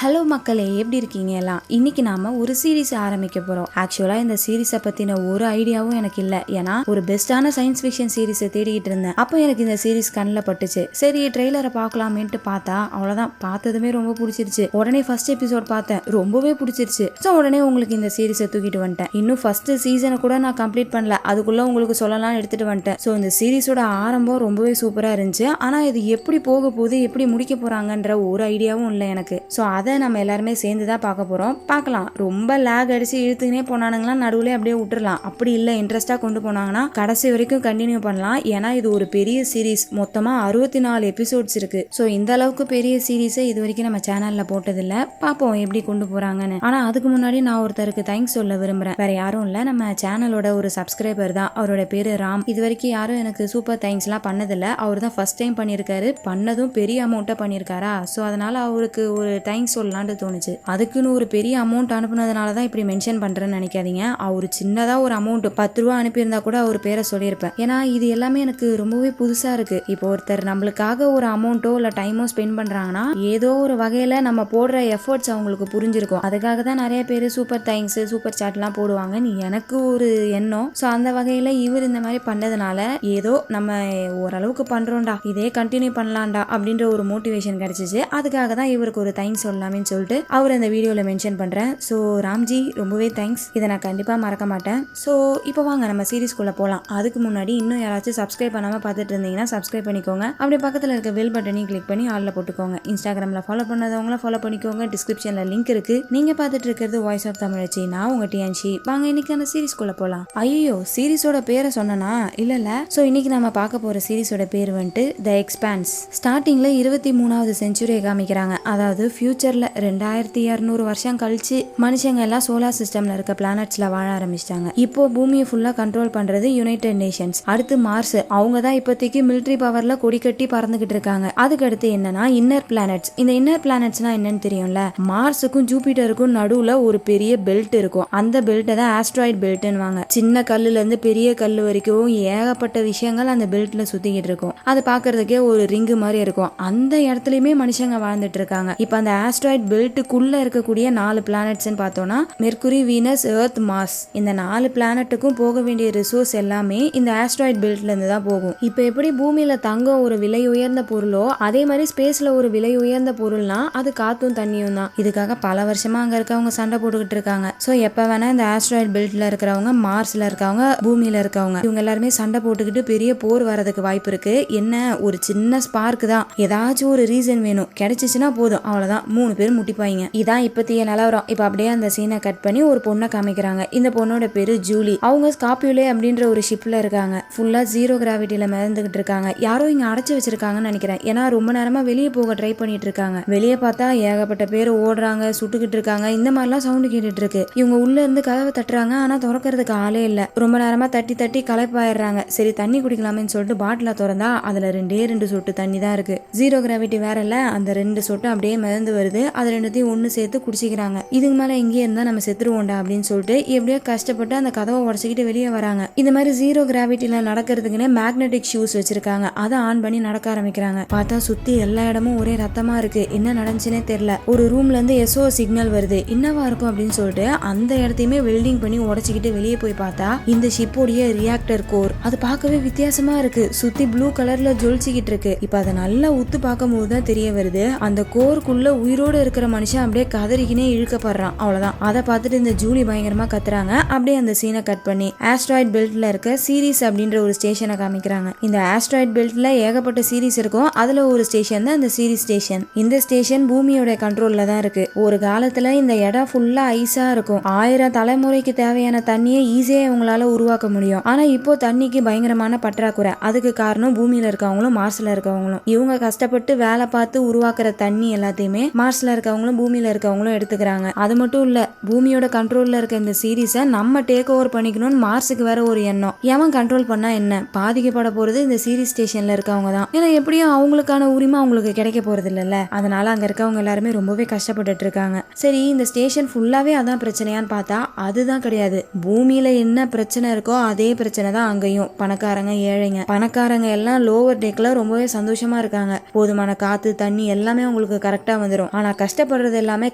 Hello மக்களே, எப்படி இருக்கீங்க எல்லாம்? இன்னைக்கு நாம ஒரு சீரீஸ் ஆரம்பிக்க போறோம். ஆக்சுவலா இந்த சீரீஸை பத்தின ஒரு ஐடியாவும் எனக்கு இல்ல. ஏன்னா ஒரு பெஸ்டான சயின்ஸ் ஃபிக்ஷன் சீரீஸை தேடிக்கிட்டு இருந்தேன். அப்போ எனக்கு இந்த சீரீஸ் கண்ணில் பட்டுச்சு. சரி ட்ரெய்லரை பார்க்கலாமேன்ட்டு பார்த்தா அவ்வளவுதான், பார்த்ததுமே ரொம்ப பிடிச்சிருச்சு. உடனே ஃபர்ஸ்ட் எபிசோட் பார்த்தேன், ரொம்பவே பிடிச்சிருச்சு. ஸோ உடனே உங்களுக்கு இந்த சீரீஸை தூக்கிட்டு வந்துட்டேன். இன்னும் ஃபர்ஸ்ட் சீசனை கூட நான் கம்ப்ளீட் பண்ணல, அதுக்குள்ள உங்களுக்கு சொல்லலாம் எடுத்துட்டு வந்துட்டேன். ஸோ இந்த சீரீஸோட ஆரம்பம் ரொம்பவே சூப்பரா இருந்துச்சு. ஆனா இது எப்படி போக போகுது, எப்படி முடிக்க போறாங்கன்ற ஒரு ஐடியாவும் இல்லை எனக்கு. ஸோ அதை நம்ம எல்லாருமே சேர்ந்து தான் பார்க்க போறோம். பார்க்கலாம். ரொம்ப லேக் அடிச்சு இழுத்துக்கினே போனானுங்களா நடுவுல அப்படியே விட்டுறலாம். அப்படி இல்லை, இன்ட்ரெஸ்டா கொண்டு போனாங்கன்னா கடைசி வரைக்கும் கண்டினியூ பண்ணலாம். ஏன்னா இது ஒரு பெரிய சீரீஸ். மொத்தமா 64 எபிசோட்ஸ் இருக்கு. ஸோ இந்த அளவுக்கு பெரிய சீரீஸை இது வரைக்கும் நம்ம சேனல்ல போட்டதில்ல. பார்ப்போம் எப்படி கொண்டு போறாங்கன்னு. ஆனா அதுக்கு முன்னாடி நான் ஒருத்தருக்கு தேங்க்ஸ் சொல்ல விரும்புறேன். வேற யாரும் இல்ல, நம்ம சேனலோட ஒரு சப்ஸ்கிரைபர் தான். அவரோட பேரு ராம். இது வரைக்கும் யாரும் எனக்கு சூப்பர் தேங்க்ஸ் எல்லாம் பண்ணதில்ல. அவர் தான் ஃபர்ஸ்ட் டைம் பண்ணியிருக்காரு. பண்ணதும் பெரிய அமௌண்ட்டா பண்ணியிருக்காரா. ஸோ அதனால அவருக்கு ஒரு தேங்க்ஸ் சொல்லலான்னு தோணுச்சு. அதுக்குன்னு ஒரு பெரிய அமௌண்ட் அனுப்புனதுனால தான் இப்படி மென்ஷன் பண்றேன்னு நினைக்காதீங்க. அவர் சின்னதா ஒரு அமௌண்ட் 10 ரூபா அனுப்பியிருந்தா கூட அவர் பேரை சொல்லியிருப்பேன். ஏன்னா இது எல்லாமே எனக்கு ரொம்பவே புதுசா இருக்கு. இப்போ ஒருத்தர் நம்மளுக்காக ஒரு அமௌண்ட்டோ இல்ல டைமோ ஸ்பெண்ட் பண்றாங்கன்னா ஏதோ ஒரு வகையில நம்ம போடுற எஃபர்ட்ஸ் அவங்களுக்கு புரிஞ்சிருக்கும். அதுக்காக தான் நிறைய பேர் சூப்பர் தேங்க்ஸ், சூப்பர் சாட் எல்லாம் போடுவாங்கன்னு எனக்கு ஒரு எண்ணம். ஸோ அந்த வகையில இவர் இந்த மாதிரி பண்ணதுனால ஏதோ நம்ம ஓரளவுக்கு பண்றோம்டா, இதே கண்டினியூ பண்ணலாம்டா அப்படின்ற ஒரு மோட்டிவேஷன் கிடைச்சிச்சு. அதுக்காக தான் இவருக்கு ஒரு தேங்க்ஸ் சொல்லலாம்னு சொல்லிட்டு அவர் அந்த வீடியோவில் மென்ஷன் பண்ணுறேன். ஸோ ராம்ஜி ரொம்பவே தேங்க்ஸ். இதை நான் கண்டிப்பாக மறக்க மாட்டேன். ஸோ இப்போ வாங்க நம்ம சீரீஸ்குள்ளே போகலாம். அதுக்கு முன்னாடி இன்னும் யாராச்சும் சப்ஸ்கிரைப் பண்ணாமல் பார்த்துட்டு இருந்தீங்கன்னா சப்ஸ்கிரைப் பண்ணிக்கோங்க. அப்படி பக்கத்தில் இருக்க பெல் பட்டனையும் கிளிக் பண்ணி ஆளில் போட்டுக்கோங்க. இன்ஸ்டாகிராமில் ஃபாலோ பண்ணாதவங்கள ஃபாலோ பண்ணிக்கோங்க. டிஸ்கிரிப்ஷனில் லிங்க் இருக்கு. நீங்கள் பார்த்துட்டு இருக்கிறது வாய்ஸ் ஆஃப் தமிழச்சி. நான் உங்கள் டிஎன்சி. வாங்க இன்னைக்கு அந்த சீரீஸ்குள்ளே போகலாம். ஐயோ, சீரீஸோட பேரை சொன்னா இல்லைல்ல. ஸோ இன்னைக்கு நம்ம பார்க்க போகிற சீரீஸோட பேர் வந்துட்டு த எக்ஸ்பான்ஸ். ஸ்டார்டிங்கில் 23வது செஞ்சுரியை காமிக்கிறாங்க. அதாவது ஃபியூச்சரில் 2200 வருஷம் கழிச்சு மனுஷங்க எல்லாம் சோலார் சிஸ்டம்ல இருக்க பிளானட்ஸ்ல வாழ ஆரம்பிச்சிட்டாங்க. இப்போ பூமியை ஃபுல்லா கண்ட்ரோல் பண்றது யுனைடெட் நேஷன்ஸ். அடுத்து மார்ஸ். அவங்க தான் இப்போதைக்கு மிலிட்டரி பவர்ல கொடி கட்டி பறந்துகிட்டு இருக்காங்க. அதுக்கு அடுத்து என்னன்னா இன்னர் பிளானட்ஸ். இந்த இன்னர் பிளானட்ஸ்னா என்னன்னு தெரியும்ல. மார்ஸுக்கும் ஜூபிட்டருக்கும் நடுவுல ஒரு பெரிய பெல்ட் இருக்கும். அந்த பெல்ட்டை தான் ஆஸ்ட்ராய்ட் பெல்ட்னு வாங்க. சின்ன கல்லுல இருந்து பெரிய கல்லு வரைக்கும் ஏகப்பட்ட விஷயங்கள் அந்த பெல்ட்ல சுத்திக்கிட்டு இருக்கும். அது பாக்குறதுக்கே ஒரு ரிங்கு மாதிரி இருக்கும். அந்த இடத்துலயுமே மனுஷங்க வாழ்ந்துட்டு இருக்காங்க. இப்ப அந்த ஆஸ்ட்ராய்ட் பெல்ட்டுக்குள்ள இருக்கக்கூடிய 4 பிளானட்ஸ்ன்னு பார்த்தோம்னா மெர்க்குரி, வீனஸ், எர்த், மார்ஸ். இந்த 4 பிளானட்டுக்கும் போக வேண்டிய ரிசோர்ஸ் எல்லாமே இந்த ஆஸ்ட்ராய்ட் பெல்ட்ல இருந்து தான் போகும். இப்போ எப்படி பூமியில தங்கம் ஒரு விலை உயர்ந்த பொருளோ அதே மாதிரி ஸ்பேஸ்ல ஒரு விலை உயர்ந்த பொருள்னா அது காத்தும் தண்ணியும் தான். இதுக்காக பல வருஷமா அங்க இருக்கவங்க சண்டை போட்டுக்கிட்டு இருக்காங்க. ஸோ எப்ப வேணா இந்த ஆஸ்ட்ராய்ட் பெல்ட்ல இருக்கிறவங்க, மார்ஸ்ல இருக்கவங்க, பூமியில இருக்கவங்க, இவங்க எல்லாருமே சண்டை போட்டுக்கிட்டு பெரிய போர் வரதுக்கு வாய்ப்பு இருக்கு. என்ன ஒரு சின்ன ஸ்பார்க் தான், ஏதாச்சும் ஒரு ரீசன் வேணும், கிடைச்சிச்சுன்னா போதும், அவ்வளவுதான் 3 பேர் முட்டிப்பாங்க. இதான் இப்பத்திய நிலவரம். இப்ப அப்படியே அந்த சீனை கட் பண்ணி ஒரு பொண்ணை காமிக்கிறாங்க. இந்த பொண்ணோட பேரு ஜூலி. அவங்க ஸ்கார்பியோலே அப்படின்ற ஒரு ஷிப்ல இருக்காங்க. ஃபுல்லா ஜீரோ கிராவிட்டியில மிதந்துகிட்டு இருக்காங்க. யாரோ இங்க அடைச்சு வச்சிருக்காங்கன்னு நினைக்கிறேன். ஏன்னா ரொம்ப நேரமா வெளியே போக ட்ரை பண்ணிட்டு இருக்காங்க. வெளியே பார்த்தா ஏகப்பட்ட பேர் ஓடுறாங்க, சுட்டுக்கிட்டு இருக்காங்க. இந்த மாதிரிலாம் சவுண்டு கேட்டுட்டு இருக்கு. இவங்க உள்ள இருந்து கதவை தட்டுறாங்க. ஆனா திறக்கிறதுக்கு ஆளே இல்ல. ரொம்ப நேரமா தட்டி தட்டி களைப்பாயிடுறாங்க. சரி தண்ணி குடிக்கலாமேன்னு சொல்லிட்டு பாட்டில திறந்தா அதுல 2 சொட்டு தண்ணி தான் இருக்கு. ஜீரோ கிராவிட்டி வேற இல்ல. அந்த 2 சொட்டு அப்படியே மிதந்து வருது. அது ரெண்டுத்தையும் ஒன்று சேர்த்து குடிச்சிக்கிறாங்க. இதுக்கு மேலே எங்கேயே இருந்தால் நம்ம செத்துருவோண்டா அப்படின்னு சொல்லிட்டு எப்படியோ கஷ்டப்பட்டு அந்த கதவை உடச்சிக்கிட்டு வெளியே வராங்க. இந்த மாதிரி ஜீரோ கிராவிட்டியில் நடக்கிறதுக்குன்னே மேக்னெட்டிக் ஷூஸ் வச்சிருக்காங்க. அதை ஆன் பண்ணி நடக்க ஆரம்பிக்கிறாங்க. பார்த்தா சுற்றி எல்லா இடமும் ஒரே ரத்தமா இருக்கு. என்ன நடந்துச்சுன்னே தெரியல. ஒரு ரூம்ல இருந்து SO சிக்னல் வருது. என்னவா இருக்கும் அப்படின்னு சொல்லிட்டு அந்த இடத்தையுமே வெல்டிங் பண்ணி உடச்சிக்கிட்டு வெளியே போய் பார்த்தா இந்த ஷிப்போடைய ரியாக்டர் கோர். அது பார்க்கவே வித்தியாசமா இருக்கு. சுத்தி ப்ளூ கலர்ல ஜொலிச்சுக்கிட்டு இருக்கு. இப்ப அதை நல்லா உத்து பார்க்கும் போது தான் தெரிய வருது அந்த கோருக்குள்ள உயிரோடு இருக்கிற மனுஷன் அப்படியே கதறிக்கினே இழுக்கப்படுறான். அவ்வளவுதான். அதை பார்த்துட்டு இந்த ஜூலி பயங்கரமா கத்துறாங்க. அப்படியே அந்த சீனை கட் பண்ணி ஆஸ்ட்ராய்ட் பெல்ட்ல இருக்க சீரிஸ் அப்படின்ற ஒரு ஸ்டேஷனை காமிக்கிறாங்க. இந்த ஆஸ்ட்ராய்ட் பெல்ட்ல ஏகப்பட்ட சீரிஸ் இருக்கும். அதுல ஒரு ஸ்டேஷன் தான் இந்த சீரிஸ் ஸ்டேஷன். இந்த ஸ்டேஷன் பூமியோட கண்ட்ரோல்ல தான் இருக்கு. ஒரு காலத்துல இந்த இடம் ஃபுல்லா ஐஸா இருக்கும். 1000 தலைமுறைக்கு தேவையான தண்ணியை ஈஸியா இவங்களால உருவாக்க முடியும். ஆனா இப்போ தண்ணிக்கு பயங்கரமான பற்றாக்குறை. அதுக்கு காரணம் பூமியில இருக்கவங்களும் மார்ஸ்ல இருக்கவங்களும். இவங்க கஷ்டப்பட்டு வேலை பார்த்து உருவாக்குற தண்ணி எல்லாத்தையுமே மார்ஸ்ல இருக்கவங்களும் பூமியில இருக்கவங்களும் எடுத்துக்கிறாங்க. அது மட்டும் இல்ல, பூமியோட கண்ட்ரோல்ல இருக்க இந்த சீரீஸை நம்ம டேக் ஓவர் பண்ணிக்கணும்னு மார்ஸுக்கு வேற ஒரு எண்ணம். எவன் கண்ட்ரோல் பண்ணா என்ன, பாதிக்கப்பட போறது இந்த சீரீஸ் ஸ்டேஷன்ல இருக்கவங்க தான். ஏன்னா எப்படியும் அவங்களுக்கான உரிமை அவங்களுக்கு கிடைக்க போறது இல்லைல்ல. அதனால அங்க இருக்கவங்க எல்லாருமே ரொம்பவே கஷ்டப்பட்டுட்டு இருக்காங்க. சரி, இந்த ஸ்டேஷன் ஃபுல்லாவே அதான் பிரச்சனையான்னு பார்த்தா அதுதான் கிடையாது. பூமியில என்ன பிரச்சனை இருக்கோ அதே பிரச்சனை தான் அங்கேயும். பணக்காரங்க, ஏழைங்க. பணக்காரங்க எல்லாம் லோவர் டேக்ல ரொம்பவே சந்தோஷமா இருக்காங்க. போதுமான காத்து, தண்ணி எல்லாமே உங்களுக்கு கரெக்டா வந்துடும். ஆனா கஷ்டப்படுறது எல்லாமே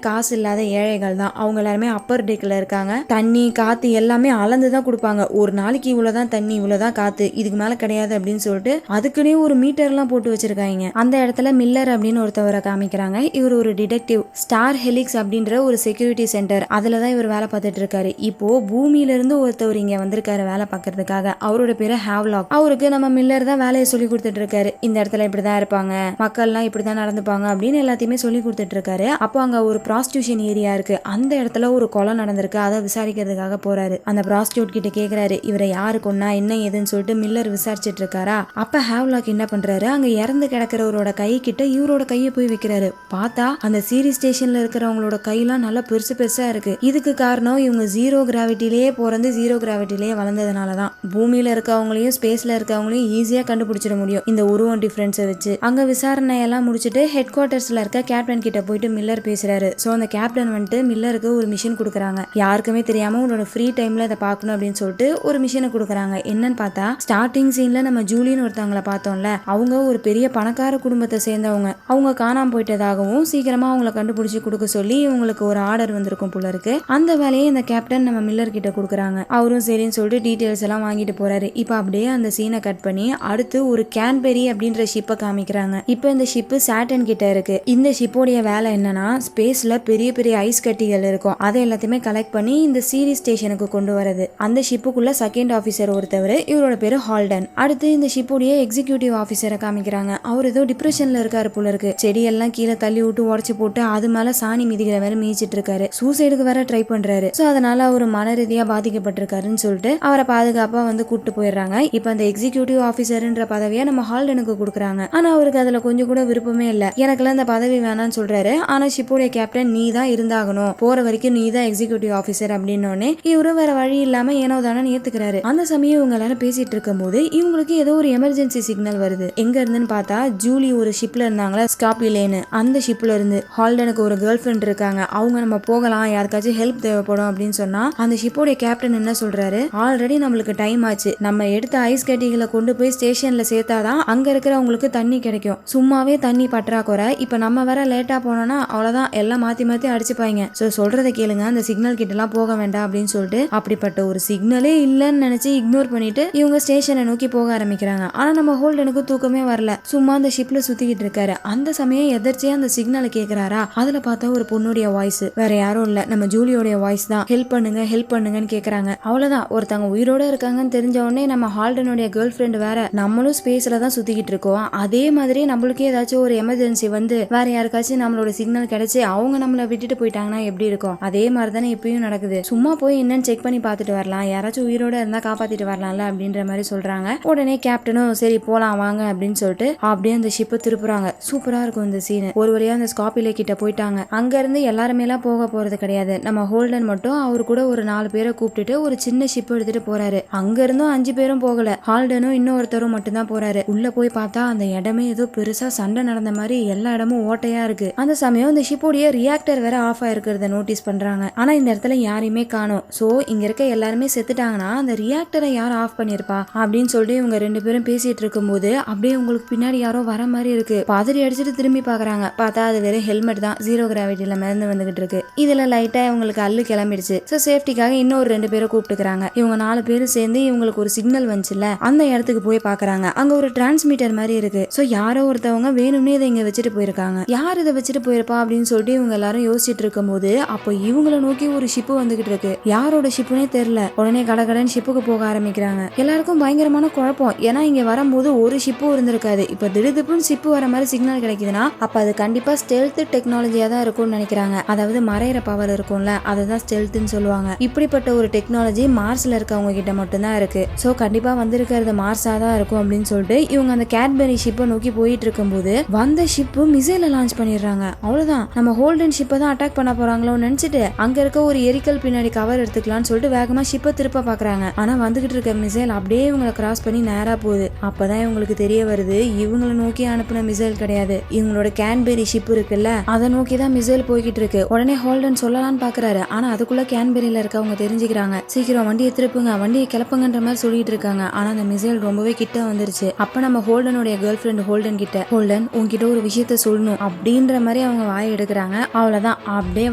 காசு இல்லாத ஏழைகள் தான். அவங்க எல்லாருமே அப்பர் டெக்ல இருக்காங்க. தண்ணி காத்து எல்லாமே அளந்துதான் கொடுப்பாங்க. ஒரு நாளைக்கு இவ்வளவுதான் தண்ணி, இவ்வளவுதான் காத்து, இதுக்கு மேல கிடையாது அப்படின்னு சொல்லிட்டு அதுக்குன்னே ஒரு மீட்டர் எல்லாம் போட்டு வச்சிருக்காங்க. அந்த இடத்துல மில்லர் அப்படின்னு ஒருத்தவரை காமிக்கிறாங்க. இவர் ஒரு டிடெக்டிவ். ஸ்டார் ஹெலிக்ஸ் அப்படின்ற ஒரு செக்யூரிட்டி சென்டர், அதுலதான் இவர் வேலை பார்த்துட்டு இருக்காரு. இப்போ பூமியில இருந்து ஒருத்தவர் இங்க வந்திருக்காரு வேலை பார்க்கறதுக்காக. அவரோட பேரு ஹேவ்லாக். அவருக்கு நம்ம மில்லர் தான் வேலையை சொல்லி கொடுத்துட்டு இருக்காரு. இந்த இடத்துல இப்படிதான் இருப்பாங்க, மக்கள் எல்லாம் இப்படிதான் நடந்துப்பாங்க அப்படின்னு எல்லாத்தையுமே சொல்லி கொடுத்துட்டு இருக்காரு. அப்போ அங்க ஒரு ப்ராஸ்டியூஷன் ஏரியா இருக்கு. அந்த இடத்துல ஒரு கொலை நடந்திருக்கு, அதை விசாரிக்கிறதுக்காக போறாரு. அந்த ப்ராஸ்டியூட் கிட்ட கேக்குறாரு இவரை யாரு கொன்னா என்ன ஏதுன்னு சொல்லிட்டு. மில்லர் விசாரிச்சிட்டு இருக்காரா. அப்ப ஹேவ்லாக் என்ன பண்றாரு, அங்க இறந்து கிடக்கிறவரோட கை கிட்ட இவரோட கையை போய் வைக்கிறாரு. பார்த்தா அந்த சீரிஸ் ஸ்டேஷன்ல இருக்கிறவங்களோட கையெல்லாம் நல்லா பெருசு பெருசா இருக்கு. இதுக்கு காரணம் இவங்க ஜீரோ கிராவிட்டிலேயே பிறந்து ஜீரோ கிராவிட்டிலேயே வளர்ந்ததுனாலதான். பூமியில இருக்கவங்களையும் ஸ்பேஸ்ல இருக்கவங்களையும் ஈஸியா கண்டுபிடிச்சிட முடியும் இந்த உருவம் டிஃபரன்ஸை வச்சு. அங்க விசாரணை எல்லாம் முடிச்சுட்டு ஹெட் குவார்டர்ஸ்ல இருக்க கேப்டன் கிட்ட போயிட்டு மில்லர் பேசுறாரு. சோ அந்த கேப்டன் வந்துட்டு மில்லருக்கு ஒரு மிஷன் கொடுக்குறாங்க. யாருக்குமே தெரியாம உன்னோட ஃப்ரீ டைம்ல இதை பார்க்கணும் அப்படின்னு சொல்லிட்டு ஒரு மிஷனை கொடுக்குறாங்க. என்னன்னு பார்த்தா ஸ்டார்டிங் சீன்ல நம்ம ஜூலின்னு ஒருத்தவங்களை பார்த்தோம்ல, அவங்க ஒரு பெரிய பணக்கார குடும்பத்தை சேர்ந்தவங்க. அவங்க காணாம போயிட்டதாகவும் சீக்கிரமா அவங்களை கண்டுபிடிச்சு கொடுக்க சொல்லி இவங்களுக்கு ஒரு ஆர்டர் வந்திருக்கும் போல இருக்கு. அந்த வேலையை இந்த கேப்டன் நம்ம மில்லர் கிட்ட கொடுக்குறாங்க. அவரும் சரின்னு சொல்லிட்டு டீடைல்ஸ் எல்லாம் வாங்கிட்டு போறாரு. இப்ப அப்படியே அந்த சீனை கட் பண்ணி அடுத்து ஒரு கேன்பெரி அப்படின்ற ஷிப்பை காமிக்கிறாங்க. இப்ப இந்த ஷிப்பு சாட்டன் கிட்ட இருக்கு. இந்த ஷிப்போடைய வேலை என்னன்னா ஸ்பேஸ்ல பெரிய பெரிய ஐஸ் கட்டிகள் இருக்கும், அதை எல்லாத்தையுமே கலெக்ட் பண்ணி இந்த சீரிஸ் ஸ்டேஷனுக்கு கொண்டு வரது. அந்த ஷிப்புக்குள்ள செகண்ட் ஆபீசர் ஒருத்தவர், இவரோட பேரு ஹால்டன். அடுத்து இந்த ஷிப்போடைய எக்ஸிகியூட்டிவ் ஆபீசரை காமிக்கிறாங்க. அவர் ஏதோ டிப்ரெஷன்ல இருக்காரு போல இருக்கு. செடியெல்லாம் கீழே தள்ளி விட்டு உடச்சு போட்டு அது மேல சாணி மிதிக்கிற வேற மீச்சிட்டு இருக்காரு. சூசைடுக்கு வேற ட்ரை பண்றாரு. சோ அதனால அவர் மன ரீதியா பாதிக்கப்பட்டிருக்காருன்னு சொல்லிட்டு அவரை பாதுகாப்பா வந்து கூட்டு போயிடுறாங்க. இப்ப அந்த எக்ஸிகியூட்டிவ் ஆபீசர்ன்ற பதவியை நம்ம ஹால்டனுக்கு கொடுக்குறாங்க. ஆனா அவருக்கு அதுல கொஞ்சம் கூட விருப்பமே இல்ல. எனக்குலாம் இந்த பதவி வேணாம்னு சொல்றாரு. ஆனா ஷிப்போடைய கேப்டன் நீ தான் இருந்தாகணும், போற வரைக்கும் நீ தான் எக்ஸிகியூட்டிவ் ஆபீசர் அப்படின்னோடனே இவரும் வேற வழி இல்லாம ஏனோ தானே ஏத்துக்கிறாரு. அந்த சமயம் இவங்க எல்லாரும் பேசிட்டு இருக்கும் போது இவங்களுக்கு ஏதோ ஒரு எமர்ஜென்சி சிக்னல் வருது. எங்க இருந்துன்னு பார்த்தா ஜூலி ஒரு ஷிப்ல இருந்தாங்களா, ஸ்காப்பிலேன்னு, அந்த ஷிப்ல இருந்து. ஹால்டனுக்கு ஒரு கேர்ள் ஃப்ரெண்ட் இருக்காங்க, அவங்க நம்ம போகலாம், யாருக்காச்சும் ஹெல்ப் தேவைப்படும் அப்படின்னு சொன்னா அந்த ஷிப்போடைய கேப்டன் என்ன சொல்றாரு, ஆல்ரெடி நம்மளுக்கு டைம் ஆச்சு, நம்ம எடுத்த ஐஸ் கட்டிகளை கொண்டு போய் ஸ்டேஷன்ல சேர்த்தாதான் அங்க இருக்கிறவங்களுக்கு தண்ணி கிடைக்கும். சும்மாவே தண்ணி பற்றாக்குறை, இப்ப நம்ம வேற லேட்டா போனோம்னா அவ்வளவுதான், எல்லாம் மாத்தி மாத்தி அடிச்சுப்பாங்க. சோ சொல்றதை கேளுங்க, அந்த சிக்னல் கிட்ட எல்லாம் போக வேண்டாம் அப்படின்னு சொல்லிட்டு அப்படிப்பட்ட ஒரு சிக்னலே இல்லன்னு நினைச்சு இக்னோர் பண்ணிட்டு இவங்க ஸ்டேஷனை நோக்கி போக ஆரம்பிக்கிறாங்க. ஆனா நம்ம ஹோல்டனுக்கு தூக்கமே வரல, சும்மா அந்த ஷிப்ல சுத்திக்கிட்டு இருக்காரு. அந்த சமயம் எதிர்ச்சியா அந்த சிக்னலை கேக்குறாரா, அதுல பார்த்தா ஒரு பொண்ணுடைய வாய்ஸ், வேற யாரும் இல்ல நம்ம ஜூலியோடைய வாய்ஸ் தான். ஹெல்ப் பண்ணுங்க ஹெல்ப் பண்ணுங்கன்னு கேக்குறாங்க. அவ்வளவுதான், ஒருத்தவங்க உயிரோட இருக்காங்கன்னு தெரிஞ்ச உடனே நம்ம ஹால்டனுடைய கேர்ள் ஃப்ரெண்ட் வேற, நம்மளும் ஸ்பேஸ்ல தான் சுத்திக்கிட்டு இருக்கோம், அதே மாதிரி நம்மளுக்கே ஏதாச்சும் ஒரு எமர்ஜென்சி வந்து வேற யாருக்காச்சும் நம்மளோட சிக்னல் கிடைச்சு அவங்க நம்மள விட்டுட்டு போயிட்டாங்கன்னா எப்படி இருக்கும், அதே மாதிரி தானே இப்பயும் நடக்குது. சும்மா போய் என்னன்னு செக் பண்ணி பார்த்துட்டு வரலாம், யாராச்சும் உயிரோட இருந்தா காப்பாத்திட்டு வரலாம்ல அப்படின்ற மாதிரி சொல்றாங்க. உடனே கேப்டனும் சரி போலாம் வாங்க அப்படின்னு சொல்லிட்டு அப்படியே அந்த ஷிப்பை திருப்புறாங்க. சூப்பரா இருக்கும் இந்த சீன். ஒரு வழியா அந்த ஸ்காப்பிலே கிட்ட போயிட்டாங்க. அங்க இருந்து எல்லாருமே எல்லாம் போக போறது கிடையாது. நம்ம ஹோல்டன் மட்டும் அவரு கூட ஒரு 4 பேரை கூப்பிட்டுட்டு ஒரு சின்ன ஷிப் எடுத்துட்டு போறாரு. அங்க இருந்தும் 5 பேரும் போகல, ஹால்டனும் இன்னொருத்தரும் மட்டும் தான் போறாரு. உள்ள போய் பார்த்தா அந்த இடமே ஏதோ பெருசா சண்டை நடந்த மாதிரி எல்லா இடமும் ஓட்டையா இருக்கு. அந்த சமயம் இந்த ஷிப்போடைய ரியாக்டர் வேற ஆஃப் ஆயிருக்கிறத நோட்டீஸ் பண்றாங்க. ஆனா இந்த இடத்துல யாரையுமே காணோம். சோ இங்க இருக்க எல்லாருமே செத்துட்டாங்கன்னா அந்த ரியாக்டரை யார் ஆஃப் பண்ணிருப்பா அப்படின்னு சொல்லிட்டு இவங்க 2 பேரும் பேசிட்டு இருக்கும் போது அப்படியே உங்களுக்கு பின்னாடி யாரோ வர மாதிரி இருக்கு. பதறி அடிச்சுட்டு திரும்பி பாக்குறாங்க. பார்த்தா அது வெறும் ஹெல்மெட் தான், ஜீரோ கிராவிட்டியில மிதந்து வந்துகிட்டு இருக்கு. இதுல லைட்டா இவங்களுக்கு அல்லு கிளம்பிடுச்சு. சோ சேஃப்டிக்காக இன்னொரு 2 பேரை கூப்பிட்டுக்கிறாங்க. இவங்க 4 பேரும் சேர்ந்து இவங்களுக்கு ஒரு சிக்னல் வந்துச்சுல, அந்த இடத்துக்கு போய் பாக்குறாங்க. அங்க ஒரு டிரான்ஸ்மிட்டர் மாதிரி இருக்கு. சோ யாரோ ஒருத்தவங்க வேணும்னே இதை இங்க வச்சுட்டு போயிருக்காங்க. யார் இதை வச்சுட்டு போயிருப்பா அப்படின்னு சொல்லிட்டு இவங்க எல்லாரும் யோசிச்சுட்டு இருக்கும் போது அப்போ இவங்களை நோக்கி ஒரு ஷிப்பு வந்துகிட்டு இருக்கு. யாரோட ஷிப்புனே தெரியல. உடனே கடகடன் ஷிப்புக்கு போக ஆரம்பிக்கிறாங்க. எல்லாருக்கும் பயங்கரமான குழப்பம். ஏன்னா இங்க வரும்போது ஒரு ஷிப்பும் இருந்திருக்காது. இப்ப திடுதிப்புன்னு ஷிப்பு வர மாதிரி சிக்னல் கிடைக்குதுன்னா அப்ப அது கண்டிப்பா ஸ்டெல்த் டெக்னாலஜியா தான் இருக்கும்னு நினைக்கிறாங்க. அதாவது மறையிற பவர் இருக்கும்ல, அதுதான் ஸ்டெல்த்னு சொல்லுவாங்க. இப்படிப்பட்ட ஒரு டெக்னாலஜி மார்ஸ்ல இருக்கவங்க கிட்ட மட்டும்தான் இருக்கு. சோ கண்டிப்பா வந்திருக்கிறது மார்ஸா தான் இருக்கும் அப்படின்னு சொல்லிட்டு இவங்க அந்த கேட்பெரி ஷிப்பை நோக்கி போயிட்டு இருக்கும் போது வந்த ஷிப்பு மிசைல லான்ச் பண்ணிடுறாங்க. அவ்வளவுதான், நம்ம ஹோல்டன் ஷிப்பை தான் அட்டாக் பண்ண போறாங்களோன்னு நினைச்சிட்டு அங்க இருக்க ஒரு எரிக்கல் பின்னாடி கவர் எடுத்துக்கலாம்னு சொல்லிட்டு வேகமா ஷிப்பை திருப்ப பாக்குறாங்க. ஆனா வந்துகிட்டு இருக்க மிசைல் அப்படியே இவங்களை கிராஸ் பண்ணி நேரா போகுது. அப்பதான் இவங்களுக்கு தெரிய வருது இவங்களை நோக்கி அனுப்பின மிசைல் கிடையாது, இவங்களோட கேன்பெரி ஷிப் இருக்குல்ல அதை நோக்கி தான் மிசைல் போய்கிட்டு இருக்கு. உடனே ஹோல்டன் சொல்லலாம்னு பாக்குறாரு. ஆனா அதுக்குள்ள கேன்பெரியில இருக்கவங்க தெரிஞ்சுக்கிறாங்க. சீக்கிரம் வண்டியை திருப்புங்க, வண்டியை கிளப்புங்கன்ற மாதிரி சொல்லிட்டு இருக்காங்க. ஆனா அந்த மிசைல் ரொம்பவே கிட்ட வந்துருச்சு. அப்ப நம்ம ஹோல்டனுடைய கேர்ள் ஃப்ரெண்ட் ஹோல்டன் கிட்ட, ஹோல்டன் உன்கிட்ட ஒரு விஷயத்த சொல்லணும் அப்படின்ற மாதிரி அவங்க வாயை எடுக்கிறாங்க. அவ்வளவுதான், அப்படியே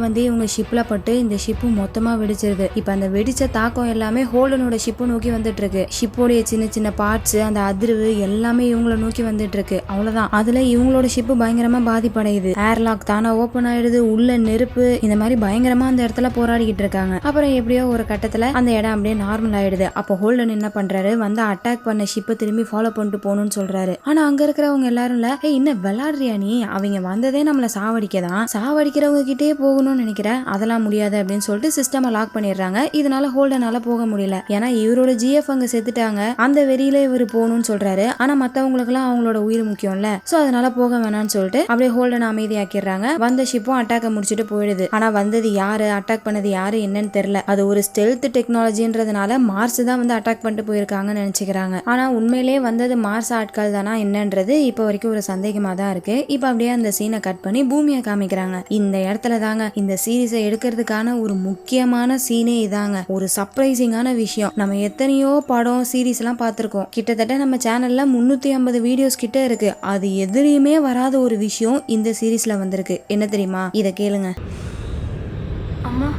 வந்து இவங்க ஷிப்ல பட்டு இந்த ஷிப்பு மொத்தமா வெடிச்சிருது. இப்ப அந்த வெடிச்ச தாக்கம் எல்லாமே ஹோல்டனோட ஷிப்பு நோக்கி வந்துட்டு இருக்கு. ஷிப்போடைய சின்ன சின்ன பார்ட்ஸ், அந்த அதிர்வு எல்லாமே இவங்களை நோக்கி வந்துட்டு இருக்கு. அவ்வளவுதான், அதுல இவங்களோட ஷிப்பு பயங்கரமா பாதிப்படையுது. ஏர்லாக் தானே ஓபன் ஆயிடுது, உள்ள நெருப்பு, இந்த மாதிரி பயங்கரமா அந்த இடத்துல போராடிக்கிட்டு இருக்காங்க. அப்புறம் எப்படியோ ஒரு கட்டத்துல அந்த இடம் அப்படியே நார்மல் ஆயிடுது. அப்போ ஹோல்டன் என்ன பண்றாரு, வந்து அட்டாக் பண்ண ஷிப்பை திரும்பி ஃபாலோ பண்ணிட்டு போகணும்னு சொல்றாரு. ஆனா அங்க இருக்கிறவங்க எல்லாரும் இன்னும் விளையாடுறியா நீ, அவங்க வந்ததே நம்மள சாவடிக்கதான், சாவடிக்கிறவங்க கிட்டே போகணும்னு நினைக்கிற, அதெல்லாம் முடியாது அப்படின்னு சொல்லிட்டு சிஸ்டமை லாக் பண்ணிடுறாங்க. இதனால ஹோல்டனால போக முடியல. ஏன்னா இவரோட ஜிஎஃப் அங்க செத்துட்டாங்க. அந்த வெறியில இவர் போகணும்னு சொல்றாரு. ஆனா மத்தவங்களுக்கு எல்லாம் அவங்களோட உயிர் முக்கியம்ல, சோ அதனால போக வேணாம்னு சொல்லிட்டு அப்படியே ஹோல்டன் அமைதியாக்கிடுறாங்க. வந்த ஷிப்பும் அட்டாக்க முடிச்சுட்டு போயிடுது. ஆனா வந்தது யாரு, அட்டாக் பண்ணது யாரு என்னன்னு தெரியல. அது ஒரு ஸ்டெல்த் டெக்னாலஜின்றதுனால மார்ஸ் தான் வந்து அட்டாக் பண்ணிட்டு போயிருக்காங்கன்னு நினைச்சுக்கிறாங்க. ஆனா உண்மையிலேயே வந்தது மார்ஸ் ஆட்கள் தானா என்னன்றது இப்ப வரைக்கும் ஒரு சந்தேகமா தான் இருக்கு. இப்ப அப்படியே அந்த சீனை கட் பண்ணி பூமியை காமிக்கிறாங்க. இந்த இடத்துல தாங்க இந்த சீரீஸை எடுக்கிறதுக்கான ஒரு முக்கியமான சீனே இதாங்க. ஒரு சர்ப்ரைசிங்கான விஷயம். நம்ம எத்தனையோ படம் சீரீஸ் எல்லாம் பார்த்திருக்கோம். கிட்டத்தட்ட நம்ம சேனல்ல 350 வீடியோஸ் கிட்ட இருக்கு. அது எதிரியுமே வராத ஒரு விஷயம் இந்த சீரீஸ்ல வந்திருக்கு. என்ன தெரியுமா? இத கேளுங்க. அம்மா,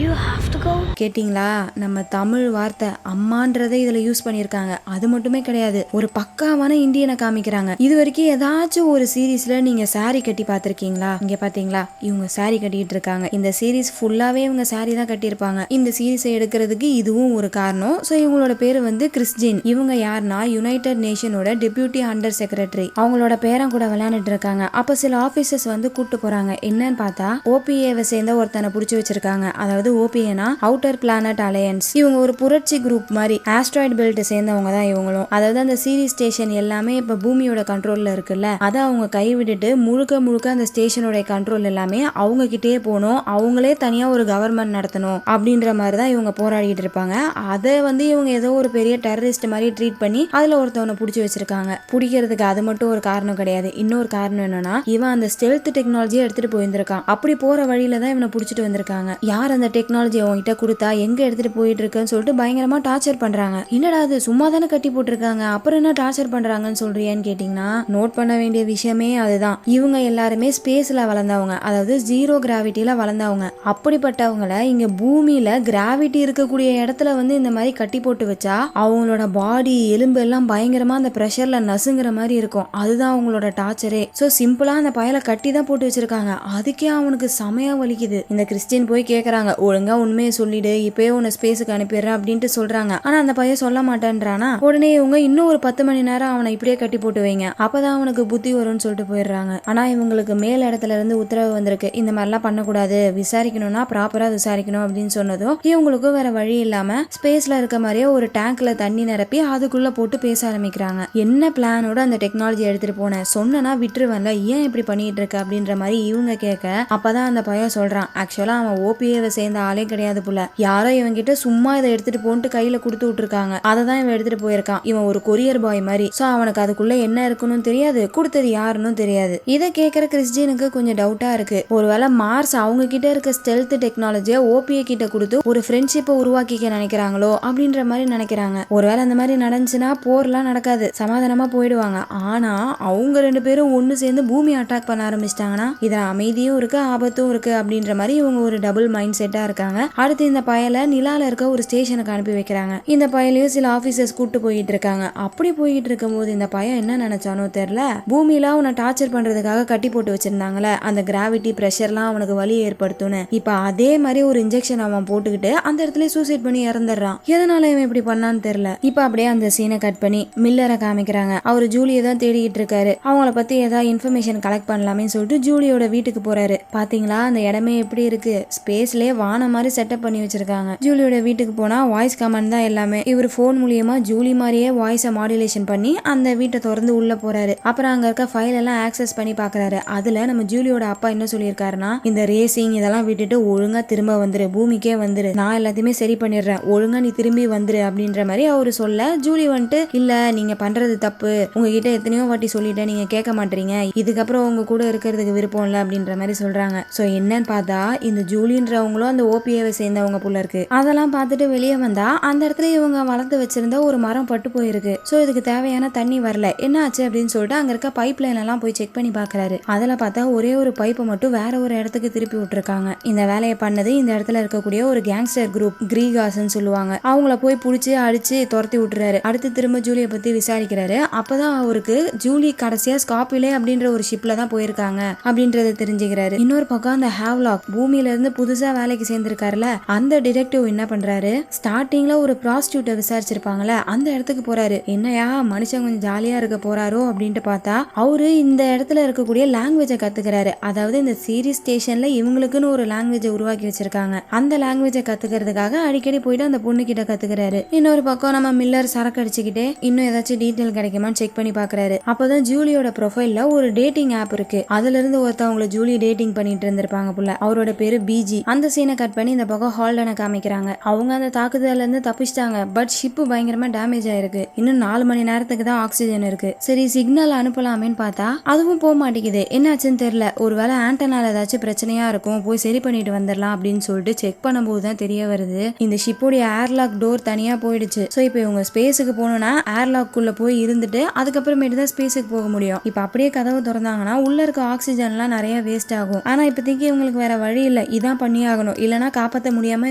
you have to go. கேட்டிங்களா? நம்ம தமிழ் வார்த்தை அம்மான்றதை இதுல யூஸ் பண்ணியிருக்காங்க. அது மட்டுமே கிடையாது, ஒரு பக்காவான இந்தியனை காமிக்கிறாங்க. இது வரைக்கும் ஏதாச்சும் ஒரு சீரீஸ்ல நீங்க சாரி கட்டி பார்த்திருக்கீங்களா? இங்க பாத்தீங்களா, இவங்க சாரி கட்டிட்டு இருக்காங்க. இந்த சீரீஸ் ஃபுல்லாவே இவங்க சாரி தான் கட்டியிருப்பாங்க. இந்த சீரீஸை எடுக்கிறதுக்கு இதுவும் ஒரு காரணம். ஸோ இவங்களோட பேரு வந்து கிறிஸ்டின். இவங்க யாருன்னா யுனைடெட் நேஷனோட டெபியூட்டி அண்டர் செக்ரட்டரி. அவங்களோட பேரன் கூட விளையாண்டுட்டு இருக்காங்க. அப்ப சில ஆபீசர்ஸ் வந்து கூட்டு போறாங்க. என்னன்னு பார்த்தா ஓபிஏவை சேர்ந்த ஒருத்தனை புடிச்சு வச்சிருக்காங்க. அதாவது ஓபிஏனா அவுட்டர் பிளானட் அலையன்ஸ். இவங்க ஒரு புரட்சி குரூப் மாதிரி, ஆஸ்ட்ராய்டு பெல்ட் சேர்ந்தவங்க தான் இவங்களும். அதாவது அந்த சீரீஸ் ஸ்டேஷன் எல்லாமே இப்ப பூமியோட கண்ட்ரோல்ல இருக்குல்ல, அதை அவங்க கைவிட்டுட்டு முழுக்க முழுக்க அந்த ஸ்டேஷனோட கண்ட்ரோல் எல்லாமே அவங்க கிட்டே போகணும், அவங்களே தனியா ஒரு கவர்மெண்ட் நடத்தணும் அப்படின்ற மாதிரி தான் இவங்க போராடிட்டு இருப்பாங்க. அதை வந்து இவங்க ஏதோ ஒரு பெரிய டெரரிஸ்ட் மாதிரி ட்ரீட் பண்ணி அதுல ஒருத்தவனை புடிச்சு வச்சிருக்காங்க. பிடிக்கிறதுக்கு அது மட்டும் ஒரு காரணம் கிடையாது. இன்னொரு காரணம் என்னன்னா, இவன் அந்த ஸ்டெல்த் டெக்னாலஜியை எடுத்துட்டு போயிருந்திருக்கான். அப்படி போற வழியில தான் இவனை புடிச்சிட்டு வந்திருக்காங்க. யார் அந்த டெக்னாலஜி அவங்ககிட்ட கொடுத்தா, எங்க எடுத்துட்டு போயிட்டு இருக்குன்னு சொல்லிட்டு பயங்கரமா டார்ச்சர் பண்றாங்க. என்னடா அது சும்மா தானே கட்டி போட்டிருக்காங்க, அப்புறம் என்ன டார்ச்சர் பண்றாங்கன்னு சொல்றியான்னு கேட்டீங்கன்னா, நோட் பண்ண வேண்டிய விஷயமே அதுதான். இவங்க எல்லாருமே ஸ்பேஸ்ல வளர்ந்தவங்க, அதாவது ஜீரோ கிராவிட்டியில வளர்ந்தவங்க. அப்படிப்பட்டவங்கள இங்க பூமியில கிராவிட்டி இருக்கக்கூடிய இடத்துல வந்து இந்த மாதிரி கட்டி போட்டு வச்சா அவங்களோட பாடி எலும்பு எல்லாம் பயங்கரமா அந்த பிரஷர்ல நசுங்குற மாதிரி இருக்கும். அதுதான் அவங்களோட டார்ச்சரே. சோ சிம்பிளா அந்த பயல கட்டி தான் போட்டு வச்சிருக்காங்க. அதுக்கே அவனுக்கு சமயம் வலிக்குது. இந்த கிறிஸ்டின் போய் கேக்குறாங்க, ஒழுங்கா உண்மையை சொல்லிடு, இப்பயே உன்னை ஸ்பேஸுக்கு அனுப்பிடுறேன் அப்படின்ட்டு சொல்றாங்க. ஆனா அந்த பையன் சொல்ல மாட்டேன்றானா. உடனே இவங்க இன்னும் ஒரு 10 மணி நேரம் அவனை இப்படியே கட்டி போட்டு வைங்க, அப்பதான் அவனுக்கு புத்தி வரும்னு சொல்லிட்டு போயிடுறாங்க. ஆனா இவங்களுக்கு மேல் இடத்துல இருந்து உத்தரவு வந்திருக்கு, இந்த மாதிரிலாம் பண்ணக்கூடாது, விசாரிக்கணும்னா ப்ராப்பரா விசாரிக்கணும் அப்படின்னு சொன்னதும் இவங்களுக்கும் வேற வழி இல்லாம ஸ்பேஸ்ல இருக்க மாதிரியே ஒரு டேங்க்ல தண்ணி நிரப்பி அதுக்குள்ள போட்டு பேச ஆரம்பிக்கிறாங்க. என்ன பிளானோட அந்த டெக்னாலஜி எடுத்துட்டு போனேன், சொன்னா விட்டுருவன்ல, ஏன் இப்படி பண்ணிட்டு இருக்க அப்படின்ற மாதிரி இவங்க கேட்க, அப்பதான் அந்த பையன் சொல்றான், ஆக்சுவலா அவன் ஓபிஏவை சேர்ந்த ஆளே கிடையாது போல, யாரோ இவன் கிட்ட சும்மா இதை எடுத்துட்டு போன்ட்டு கையில கொடுத்து விட்டுருக்காங்க, அதை தான் இவன் எடுத்துட்டு போயிருக்கான். இவன் ஒரு கொரியர் பாய் மாதிரி. சோ அவனுக்கு அதுக்குள்ள என்ன இருக்குன்னு தெரியாது, கொடுத்தது யாருன்னு தெரியாது. இதை கேட்கிற கிறிஸ்டினுக்கு கொஞ்சம் டவுட்டா இருக்கு. ஒருவேளை மார்ஸ் அவங்க கிட்ட இருக்க ஸ்டெல்த் டெக்னாலஜியை ஓபிஏ கிட்ட கொடுத்து ஒரு ஃப்ரெண்ட்ஷிப்பை உருவாக்கிக்க நினைக்கிறாங்களோ அப்படின்ற மாதிரி நினைக்கிறாங்க. ஒருவேளை அந்த மாதிரி நடந்துச்சுன்னா போர்லாம் நடக்காது, சமாதானமா போயிடுவாங்க. ஆனா அவங்க 2 பேரும் ஒன்னு சேர்ந்து பூமி அட்டாக் பண்ண ஆரம்பிச்சிட்டாங்கன்னா இதுல அமைதியும் இருக்கு ஆபத்தும் இருக்கு அப்படின்ற மாதிரி இவங்க ஒரு டபுள் மைண்ட் செட்டா இருக்காங்க. அடுத்து இந்த பயலை நிலால இருக்க ஒரு ஸ்டேஷனுக்கு அனுப்பி வைக்கிறாங்க. இந்த பயலையும் சில ஆபீசர்ஸ் கூட்டு போயிட்டு இருக்காங்க. அப்படி போயிட்டு இருக்கும் போது இந்த பையன் என்ன நினைச்சானோ தெரியல, பூமியில அவனை டார்ச்சர் பண்றதுக்காக கட்டி போட்டு வச்சிருந்தாங்களே, அந்த கிராவிட்டி பிரஷர்லாம் அவனுக்கு வலி ஏற்படுத்தும்னு, இப்ப அதே மாதிரி ஒரு இன்ஜெக்ஷன் அவன் போட்டுக்கிட்டு அந்த இடத்துல சூசைட் பண்ணி இறந்துடுறான். எதனால இவன் இப்படி பண்ணான்னு தெரியல. இப்ப அப்படியே அந்த சீனை கட் பண்ணி மில்லரை காமிக்கிறாங்க. அவர் ஜூலியை தான் தேடிட்டு இருக்காரு. அவங்கள பத்தி ஏதாவது இன்ஃபர்மேஷன் கலெக்ட் பண்ணலாமே சொல்லிட்டு ஜூலியோட வீட்டுக்கு போறாரு. பாத்தீங்களா அந்த இடமே எப்படி இருக்கு, ஸ்பேஸ்லயே வானம் மாதிரி செட்டப் பண்ணி வச்சிருக்காங்க. ஜூலியோட வீட்டுக்கு போனா வாய்ஸ் கமெண்ட் தான் எல்லாமே. இவர் போன் மூலியமா ஜூலி மாதிரியே வாய்ஸை மாடுலேஷன் பண்ணி அந்த வீட்டை திறந்து உள்ள போறாரு. அப்புறம் அங்க இருக்க ஃபைல் எல்லாம் ஆக்சஸ் பண்ணி பாக்குறாரு. அதுல நம்ம ஜூலியோட அப்பா என்ன சொல்லியிருக்காருன்னா, இந்த ரேசிங் இதெல்லாம் விட்டுட்டு ஒழுங்கா திரும்ப வந்துரு, பூமிக்கே வந்துரு, நான் எல்லாத்தையுமே சரி பண்ணிடுறேன், ஒழுங்கா நீ திரும்பி வந்துரு அப்படின்ற மாதிரி அவரு சொல்ல, ஜூலி வந்துட்டு இல்ல நீங்க பண்றது தப்பு, உங்ககிட்ட எத்தனையோ வாட்டி சொல்லிட்டேன், நீங்க கேட்க மாட்டீங்க, இதுக்கப்புறம் உங்க கூட இருக்கிறதுக்கு விருப்பம் இல்ல அப்படின்ற மாதிரி சொல்றாங்க. சோ என்னன்னு பார்த்தா இந்த ஜூலின்றவங்களும் அந்த அந்த ஓபிஏவை சேர்ந்தவங்க போல இருக்கு. அதெல்லாம் பார்த்துட்டு வெளியே வந்தா அந்த இடத்துல இவங்க வளர்த்து வச்சிருந்த ஒரு மரம் பட்டு போயிருக்கு. சோ இதுக்கு தேவையான தண்ணி வரல, என்ன ஆச்சு அப்படின்னு சொல்லிட்டு அங்க இருக்க பைப் லைன் எல்லாம் போய் செக் பண்ணி பாக்குறாரு. அதுல பார்த்தா ஒரே ஒரு பைப்பை மட்டும் வேற ஒரு இடத்துக்கு திருப்பி விட்டுருக்காங்க. இந்த வேலையை பண்ணது இந்த இடத்துல இருக்கக்கூடிய ஒரு கேங்ஸ்டர் குரூப் கிரீகாஸ்ன்னு சொல்லுவாங்க. அவங்கள போய் புடிச்சு அடிச்சு துரத்தி விட்டுறாரு. அடுத்து திரும்ப ஜூலியை பத்தி விசாரிக்கிறாரு. அப்பதான் அவருக்கு ஜூலி கடைசியா ஸ்காப்பிலே அப்படின்ற ஒரு ஷிப்ல தான் போயிருக்காங்க அப்படின்றத தெரிஞ்சுக்கிறாரு. இன்னொரு பக்கம் அந்த ஹேவ்லாக் பூமியில இருந்து புதுசா வேலைக்கு சேர்ந்திருக்காருல, அந்த டிடெக்டிவ் என்ன பண்றாரு, ஸ்டார்டிங்ல ஒரு ப்ராஸ்டியூட்டை விசாரிச்சிருப்பாங்கல்ல அந்த இடத்துக்கு போறாரு. என்னையா மனுஷன் கொஞ்சம் ஜாலியா இருக்க போறாரோ அப்படின்ட்டு பார்த்தா அவரு இந்த இடத்துல இருக்கக்கூடிய லாங்குவேஜை கத்துக்கிறாரு. அதாவது இந்த சீரிஸ் ஸ்டேஷன்ல இவங்களுக்குன்னு ஒரு லாங்குவேஜை உருவாக்கி வச்சிருக்காங்க. அந்த லாங்குவேஜை கத்துக்கிறதுக்காக அடிக்கடி போயிட்டு அந்த பொண்ணு கிட்ட கத்துக்கிறாரு. இன்னொரு பக்கம் நம்ம மில்லர் சரக்கு அடிச்சுக்கிட்டே இன்னும் ஏதாச்சும் டீட்டெயில் கிடைக்குமான்னு செக் பண்ணி பாக்குறாரு. அப்பதான் ஜூலியோட ப்ரொஃபைல்ல ஒரு டேட்டிங் ஆப் இருக்கு. அதுல இருந்து ஒருத்தவங்களை ஜூலி டேட்டிங் பண்ணிட்டு இருந்திருப்பாங்க புள்ள. அவரோட பேரு பிஜி. அந்த சீனை கட் பண்ணி இந்த பக்கம் ஹால்டனை காமிக்கிறாங்க. அவங்க அந்த தாக்குதல்ல இருந்து தப்பிச்சிட்டாங்க. பட் ஷிப் பயங்கரமா டேமேஜ் ஆயிருக்கு. இன்னும் 4 மணி நேரத்துக்கு தான் ஆக்சிஜன் இருக்கு. சரி சிக்னல் அனுப்பலாமேன்னு பார்த்தா அதுவும் போக மாட்டேங்குது. என்னாச்சுன்னு தெரியல. ஒருவேளை ஆண்டனால ஏதாச்சும் பிரச்சனையா இருக்கும், போய் சரி பண்ணிட்டு வந்துடலாம் அப்படின்னு சொல்லிட்டு செக் பண்ணும்போது தான் தெரிய வருது இந்த ஷிப்போடைய ஏர்லாக் டோர் தனியா போயிடுச்சு. ஸோ இப்போ இவங்க ஸ்பேஸுக்கு போகணும்னா ஏர்லாக் குள்ள போய் இருந்துட்டு அதுக்கப்புறமேட்டு தான் ஸ்பேஸுக்கு போக முடியும். இப்போ அப்படியே கதவு திறந்தாங்கன்னா உள்ள இருக்க ஆக்சிஜன்லாம் நிறைய வேஸ்ட் ஆகும். ஆனா இப்போதைக்கு இவங்களுக்கு வேற வழி இல்லை, இதான் பண்ணி ஆகணும், இல்லைன்னா காப்பாற்ற முடியாம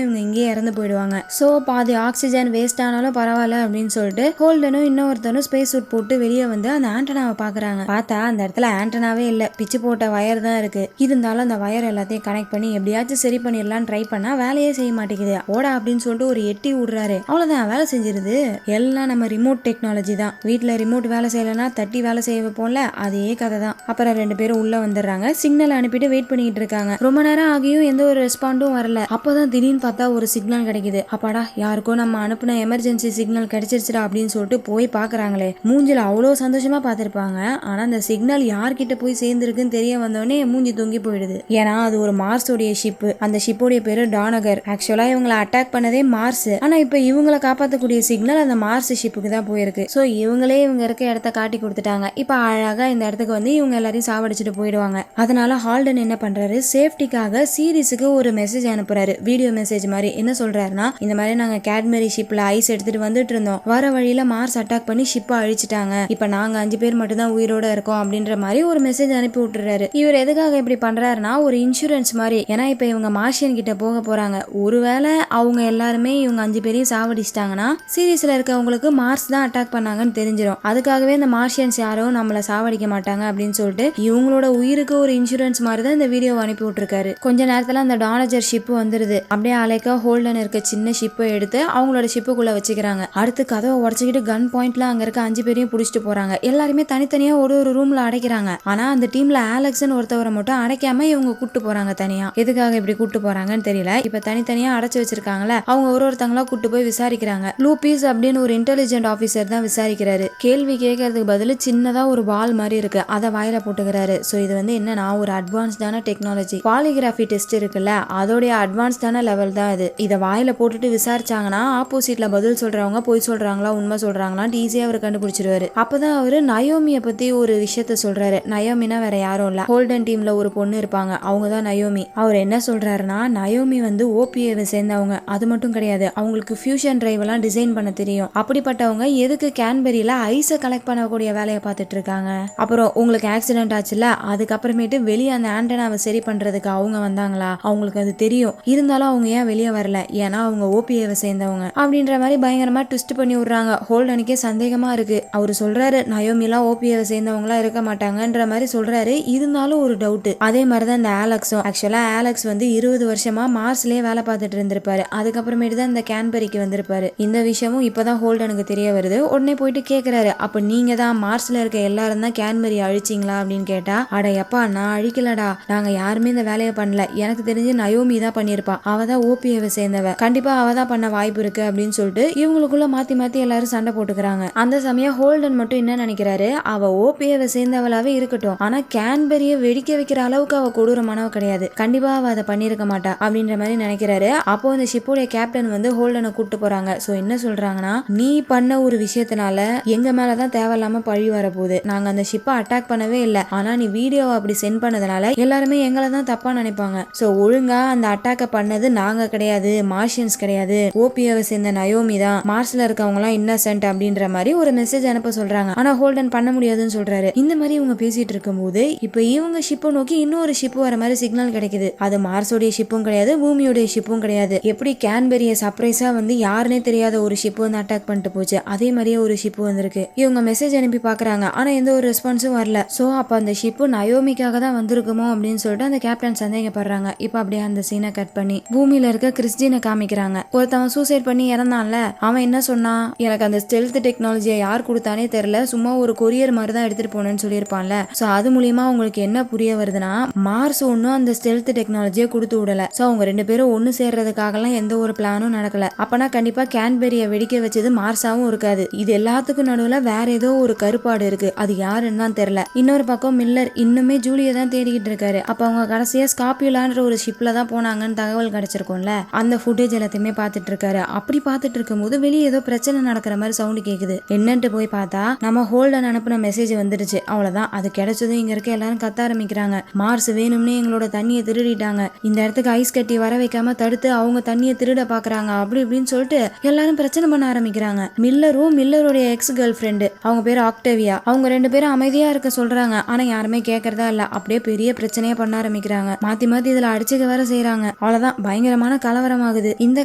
இவங்க இங்கேயே இறந்து போயிடுவாங்க. ஸோ பாதி ஆக்சிஜன் வேஸ்ட் ஆனாலும் பரவாயில்ல அப்படின்னு சொல்லிட்டு ஹோல்டனும் இன்னொருத்தனும் ஸ்பேஸ் சூட் போட்டு வெளியே வந்து அந்த ஆண்டனாவை பாக்குறாங்க. பார்த்தா அந்த இடத்துல ஆண்டனாவே இல்ல, பிச்சு போட்ட வயர் தான் இருக்கு. இருந்தாலும் அந்த வயர் எல்லாத்தையும் கனெக்ட் பண்ணி எப்படியாச்சும் சரி பண்ணிடலாம் ட்ரை பண்ணா வேலையே செய்ய மாட்டேங்குது. ஓடா அப்படின்னு சொல்லிட்டு ஒரு எட்டி விடுறாரு. அவ்வளவுதான், வேலை செஞ்சிருது. எல்லாம் நம்ம ரிமோட் டெக்னாலஜி தான். வீட்டுல ரிமோட் வேலை செய்யலன்னா தட்டி வேலை செய்ய வைப்போம்ல, அதே கதை தான். அப்புறம் 2 பேரும் உள்ள வந்துடுறாங்க. சிக்னல் அனுப்பிட்டு வெயிட் பண்ணிட்டு இருக்காங்க. ரொம்ப நேரம் ஆகியும் எந்த ஒரு ரெஸ்பாண்டும் வரல. அப்பதான் திடீர்னு பார்த்தா ஒரு சிக்னல் கிடைக்குது. அப்பாடா யாருக்கோ நம்ம அனுப்பின எமர்ஜென்சி சிக்னல் கிடைச்சிருச்சுடா அப்படின்னு சொல்லிட்டு போய் பாக்குறாங்களே. மூஞ்சில அவ்வளவு சந்தோஷமா பார்த்திருப்பாங்க. ஆனா அந்த சிக்னல் யார்கிட்ட போய் சேர்ந்துருக்குன்னு தெரிய வந்தோடனே மூஞ்சி தொங்கி போயிடுது. ஏன்னா அது ஒரு மார்ஸோடைய ஷிப். அந்த ஷிப்போடைய பேரு டானகர். ஆக்சுவலா இவங்களை அட்டாக் பண்ணதே மார்ஸ். ஆனா இப்ப இவங்களை காப்பாற்றக்கூடிய சிக்னல் அந்த மார்ஸ் ஷிப்புக்கு தான் போயிருக்கு. சோ இவங்களே இவங்க இருக்க இடத்த காட்டி கொடுத்துட்டாங்க. இப்ப அழகா இந்த இடத்துக்கு வந்து இவங்க எல்லாரையும் சாவடிச்சுட்டு போயிடுவாங்க. அதனால ஹால்டன் என்ன பண்றாரு, சேஃப்டிக்காக சீரிஸுக்கு ஒரு மெசேஜ் அனுப்புறாரு, வீடியோ மெசேஜ் மாதிரி. என்ன சொல்றாருன்னா, இந்த மாதிரி நாங்க கேட்மரி ஷிப்ல ஐஸ் எடுத்துட்டு வந்துட்டு இருந்தோம், வர வழியில மார்ஸ் அட்டாக் பண்ணி ஷிப்பை அழிச்சிட்டாங்க, இப்ப நாங்க 5 பேர் மட்டும் தான் உயிரோட இருக்கோம் அப்படின்ற மாதிரி ஒரு மெசேஜ் அனுப்பி விட்டுறாரு. இவர் எதுக்காக இப்படி பண்றாருன்னா ஒரு இன்சூரன்ஸ் மாதிரி. ஏன்னா இப்ப இவங்க மார்ஷியன் கிட்ட போக போறாங்க. ஒருவேளை அவங்க எல்லாருமே இவங்க 5 பேரையும் சாவடிச்சிட்டாங்கன்னா சீரீஸ்ல இருக்கவங்களுக்கு மார்ஸ் தான் அட்டாக் பண்ணாங்கன்னு தெரிஞ்சிடும். அதுக்காகவே இந்த மார்ஷியன்ஸ் யாரும் நம்மள சாவடிக்க மாட்டாங்க அப்படின்னு சொல்லிட்டு இவங்களோட உயிருக்கு ஒரு இன்சூரன்ஸ் மாதிரி தான் இந்த வீடியோ அனுப்பி விட்டுருக்காரு. கொஞ்ச நேரத்துல அந்த டானஜர் ஷிப் வந்துருது. அப்படியே அலைக்கா ஹோல்டன் இருக்க சின்ன ஷிப்பை எடுத்து அவங்களோட ஷிப்புக்குள்ள வச்சுக்கிறாங்க. அடுத்து கதவை உடச்சிக்கிட்டு கன் பாயிண்ட்ல அங்க இருக்க 5 பேரையும் புடிச்சிட்டு போறாங்க. எல்லாருமே தனித்தனியா ஒரு ரூம்ல அடைக்கிறாங்க. ஆனா அந்த டீம்ல ஆலெக்ஸ்னு ஒருத்தவரை மட்டும் அடைக்காம இவங்க கூட்டு போறாங்க தனியா. எதுக்காக இப்படி கூட்டு போறாங்கன்னு தெரியல. இப்ப தனித்தனியா அடைச்சு வச்சிருக்காங்கல்ல, அவங்க ஒருத்தங்களா கூட்டு போய் விசாரிக்கிறாங்க. லூபீஸ் அப்படின்னு ஒரு இன்டெலிஜென்ட் ஆபீசர் தான் விசாரிக்கிறாரு. கேள்வி கேட்கறதுக்கு பதில் சின்னதா ஒரு பால் மாதிரி இருக்கு, அதை வாயில போட்டுக்கிறாரு. சோ இது வந்து என்னன்னா ஒரு அட்வான்ஸ்டான டெக்னாலஜி. பாலிகிராஃபி டெஸ்ட் இருக்குல்ல, அதோடைய அட்வான்ஸ்டான லெவல் தான் இது. இதை வாயில போட்டுட்டு விசாரிச்சாங்கன்னா ஆப்போசிட்ல பதில் சொல்றவங்க பொய் சொல்றாங்களா உண்மை சொல்றாங்களான்னு ஈஸியா அவர் கண்டுபிடிச்சிருவாரு. அப்பதான் அவரு நயோமிய பத்தி ஒரு விஷயத்த சொல்றாரு. நயோமினா வேற யாரும் இல்ல, ஹோல்டன் டீம்ல ஒரு பொண்ணு இருப்பாங்க, அவங்க தான் நயோமி. அவர் என்ன சொல்றாருன்னா, நயோமி வந்து ஓபிஏவை சேர்ந்தவங்க. அது மட்டும் கிடையாது, அவங்களுக்கு ஃபியூஷன் டிரைவ் எல்லாம் டிசைன் பண்ண தெரியும். அப்படிப்பட்டவங்க எதுக்கு கேன்பெரியில ஐஸை கலெக்ட் பண்ணக்கூடிய வேலையை பார்த்துட்டு இருக்காங்க. அப்புறம் உங்களுக்கு ஆக்சிடென்ட் ஆச்சுல, அதுக்கப்புறமேட்டு வெளியே அந்த ஆண்டனாவை சரி பண்றதுக்கு அவங்க வந்தாங்களா, அவங்களுக்கு அது தெரியும். இருந்தாலும் அவங்க ஏன் வெளியே வரல, ஏன்னா அவங்க ஓபிஏவை சேர்ந்தவங்க அப்படின்ற மாதிரி பயங்கரமா ட்விஸ்ட் பண்ணி விடுறாங்க. ஹோல்டனுக்கே சந்தேகமா இருக்கு. அவரு சொல்றாரு நயோமிலாம் ஓபிஏவை சேர்ந்தவங்களா இருக்க மாட்டாங்கன்ற மாதிரி சொல்றாரு. இருந்தாலும் ஒரு டவுட். அதே மாதிரிதான் இந்த ஆலெக்ஸும். ஆக்சுவலா ஆலெக்ஸ் வந்து 20 வருஷமா மார்ஸ்லயே வேலை பார்த்துட்டு இருந்திருப்பாரு. அதுக்கப்புறமேட்டு தான் இந்த கேன்பெரிக்கு வந்திருப்பாரு. இந்த விஷயமும் இப்பதான் ஹோல்டனுக்கு தெரிய வருது. உடனே போயிட்டு கேக்குறாரு, அப்ப நீங்க தான் மார்ஸ்ல இருக்க எல்லாரும் தான் கேன்பெரி அழிச்சிங்களா அப்படின்னு கேட்டா, அட எப்பா நான் அழிக்கலடா, நாங்க யாருமே இந்த வேலையை பண்ணல, எனக்கு தெரிஞ்சு நயோமி தான் பண்ணிருப்பா, அவதான் ஓபிஏவை சேர்ந்தவ, கண்டிப்பா அவதான் பண்ண வாய்ப்பு இருக்கு அப்படின்னு சொல்லிட்டு இவங்களுக்குள்ள மாத்தி மாத்தி எல்லாரும் சண்டை போட்டுக்கிறாங்க. அந்த சமயம் ஹோல்டன் மட்டும் என்ன நினைக்கிறாரு, அவ ஓபிஏவை சேர்ந்தவளாவே இருக்கட்டும், ஆனா கேன்பெரிய வெடிக்க வைக்கிற அளவுக்கு அவ கொடூரமானவ கிடையாது, கண்டிப்பா அவ அதை பண்ணிருக்க மாட்டா அப்படின்ற மாதிரி நினைக்கிறாரு. அப்போ இந்த ஷிப்போடைய கேப்டன் வந்து ஹோல்டனை கூட்டு போறாங்க. சோ என்ன சொல்றாங்கன்னா, நீ பண்ண ஒரு விஷயத்தினால எங்க மேலதான் தேவையில்லாம பழி வர போகுது, நாங்க அந்த ஷிப்பை அட்டாக் பண்ணவே இல்லை, ஆனா நீ வீடியோவை அப்படி சென்ட் பண்ணதுனால எல்லாருமே எங்களை தான் தப்பா நினைப்பாங்க. சோ ஒழுங்கா அந்த அட்டாக்க பண்ணது நாங்க கிடையாது, மார்ஷியன்ஸ் கிடையாது, ஓபியோவை சேர்ந்த நயோமி தான், மார்ஸ்ல இருக்கவங்க எல்லாம் இன்னசென்ட் அப்படின்ற மாதிரி ஒரு மெசேஜ் அனுப்ப சொல்றாங்க. ஆனா ஹோல்டன் பண்ண முடியாதுன்னு சொல்றாரு. இந்த மாதிரி இவங்க பேசிட்டு இருக்கும்போது இப்ப இவங்க ஷிப்பை நோக்கி இன்னொரு ஷிப் வர மாதிரி சிக்னல் கிடைக்குது. அது மார்ஸோடைய ஷிப்பும் கிடையாது, பூமியோடைய ஷிப்பும் கிடையாது. எப்படி கேன்பெரிய சர்ப்ரைஸா வந்து யாருன்னே தெரியாத ஒரு ஷிப் வந்து அட்டாக் பண்ணிட்டு போச்சு, அதே மாதிரியே ஒரு ஷிப் வந்திருக்கு. இவங்க மெசேஜ் அனுப்பி பாக்குறாங்க, ஆனா எந்த ஒரு ரெஸ்பான்ஸும் வரல. சோ அப்ப அந்த ஷிப்பு நயோமிக்காக தான் வந்திருக்குமோ அப்படின்னு சொல்லிட்டு அந்த கேப்டன் சந்தேகப்படுறாங்க. இப்ப அப்படியே அந்த சீனை கட் பண்ணி பூமியில இருக்க கிறிஸ்டினை காமிக்கிறாங்க. ஒருத்தவன் சூசைட் பண்ணி இறந்தான்ல, அவன் என்ன சொன்னான், எனக்கு அந்த ஸ்டெல்த் டெக்னாலஜியை யார் கொடுத்தானே தெரியல, சும்மா ஒரு கொரியர் மாதிரி தான் எடுத்துட்டு போனேன்னு சொல்லியிருப்பான்ல. சோ அது மூலியமா உங்களுக்கு என்ன புரிய வருதுன்னா, மார்ஸ் ஒன்னும் அந்த ஸ்டெல்த் டெக்னாலஜியை கொடுத்து விடல. சோ அவங்க 2 பேரும் ஒன்னு சேர்றதுக்காகலாம் எந்த ஒரு பிளானும் நடக்கல. அப்பனா கண்டிப்பா கேன்பெரிய வெடிக்க வச்சது மார்ஸாவும் இருக்காது. இது எல்லாத்துக்கும் நடுவுல வேற ஏதோ ஒரு கருப்பாடு இருக்கு, அது யாருன்னு தான் தெரியல. இன்னொரு பக்கம் மில்லர் இன்னுமே ஜூலியை தான் தேடிக்கிட்டு இருக்காரு. அப்ப அவங்க கடைசியா ஸ்கார்பியோலான்ற ஒரு ஷிப்ல தான் போனாங்கன்னு தகவல் கிடைச்சிருக்கும்ல, அந்த ஃபுட்டேஜ் எல்லாத்தையுமே பார்த்துட்டு இருக்காரு. அப்படி பார்த்துட்டு இருக்கும்போது வெளியே ஏதோ பிரச்சனை நடக்கிற மாதிரி சவுண்ட் கேக்குது. என்னன்ட்டு போய் பார்த்தா நம்ம ஹோல்டன் அனுப்பின மெசேஜ் வந்துடுச்சு. அவ்வளவுதான், அது கிடைச்சதும் இங்க இருக்க எல்லாரும் கத்த ஆரம்பிக்கிறாங்க. மார்ஸ் வேணும்னே எங்களோட தண்ணியை திருடிட்டாங்க, இந்த இடத்துக்கு ஐஸ் கட்டி வர வைக்காம தடுத்து அவங்க தண்ணியை திருட பாக்குறாங்க, அப்படி இப்படின்னு சொல்லிட்டு எல்லாரும் பிரச்சனை பண்ண ஆரம்பிக்கிறாங்க. மில்லரும் மில்லருடைய எக்ஸ் கேர்ள் ஃப்ரெண்டு, அவங்க பேரு ஆக்டேவியா, அவங்க 2 பேரும் அமைதியா இருக்க சொல்றாங்க. ஆனா யாருமே கேட்கறதா இல்ல. அப்படியே பெரிய பிரச்சனையா பண்ண ஆரம்பிக்கிறாங்க. மாத்தி மாத்தி இதுல அடிச்சுக்க வேற செய்யறாங்க. அவ்வளவுதான், பயங்கரமான கலவரம் ஆகுது. இந்த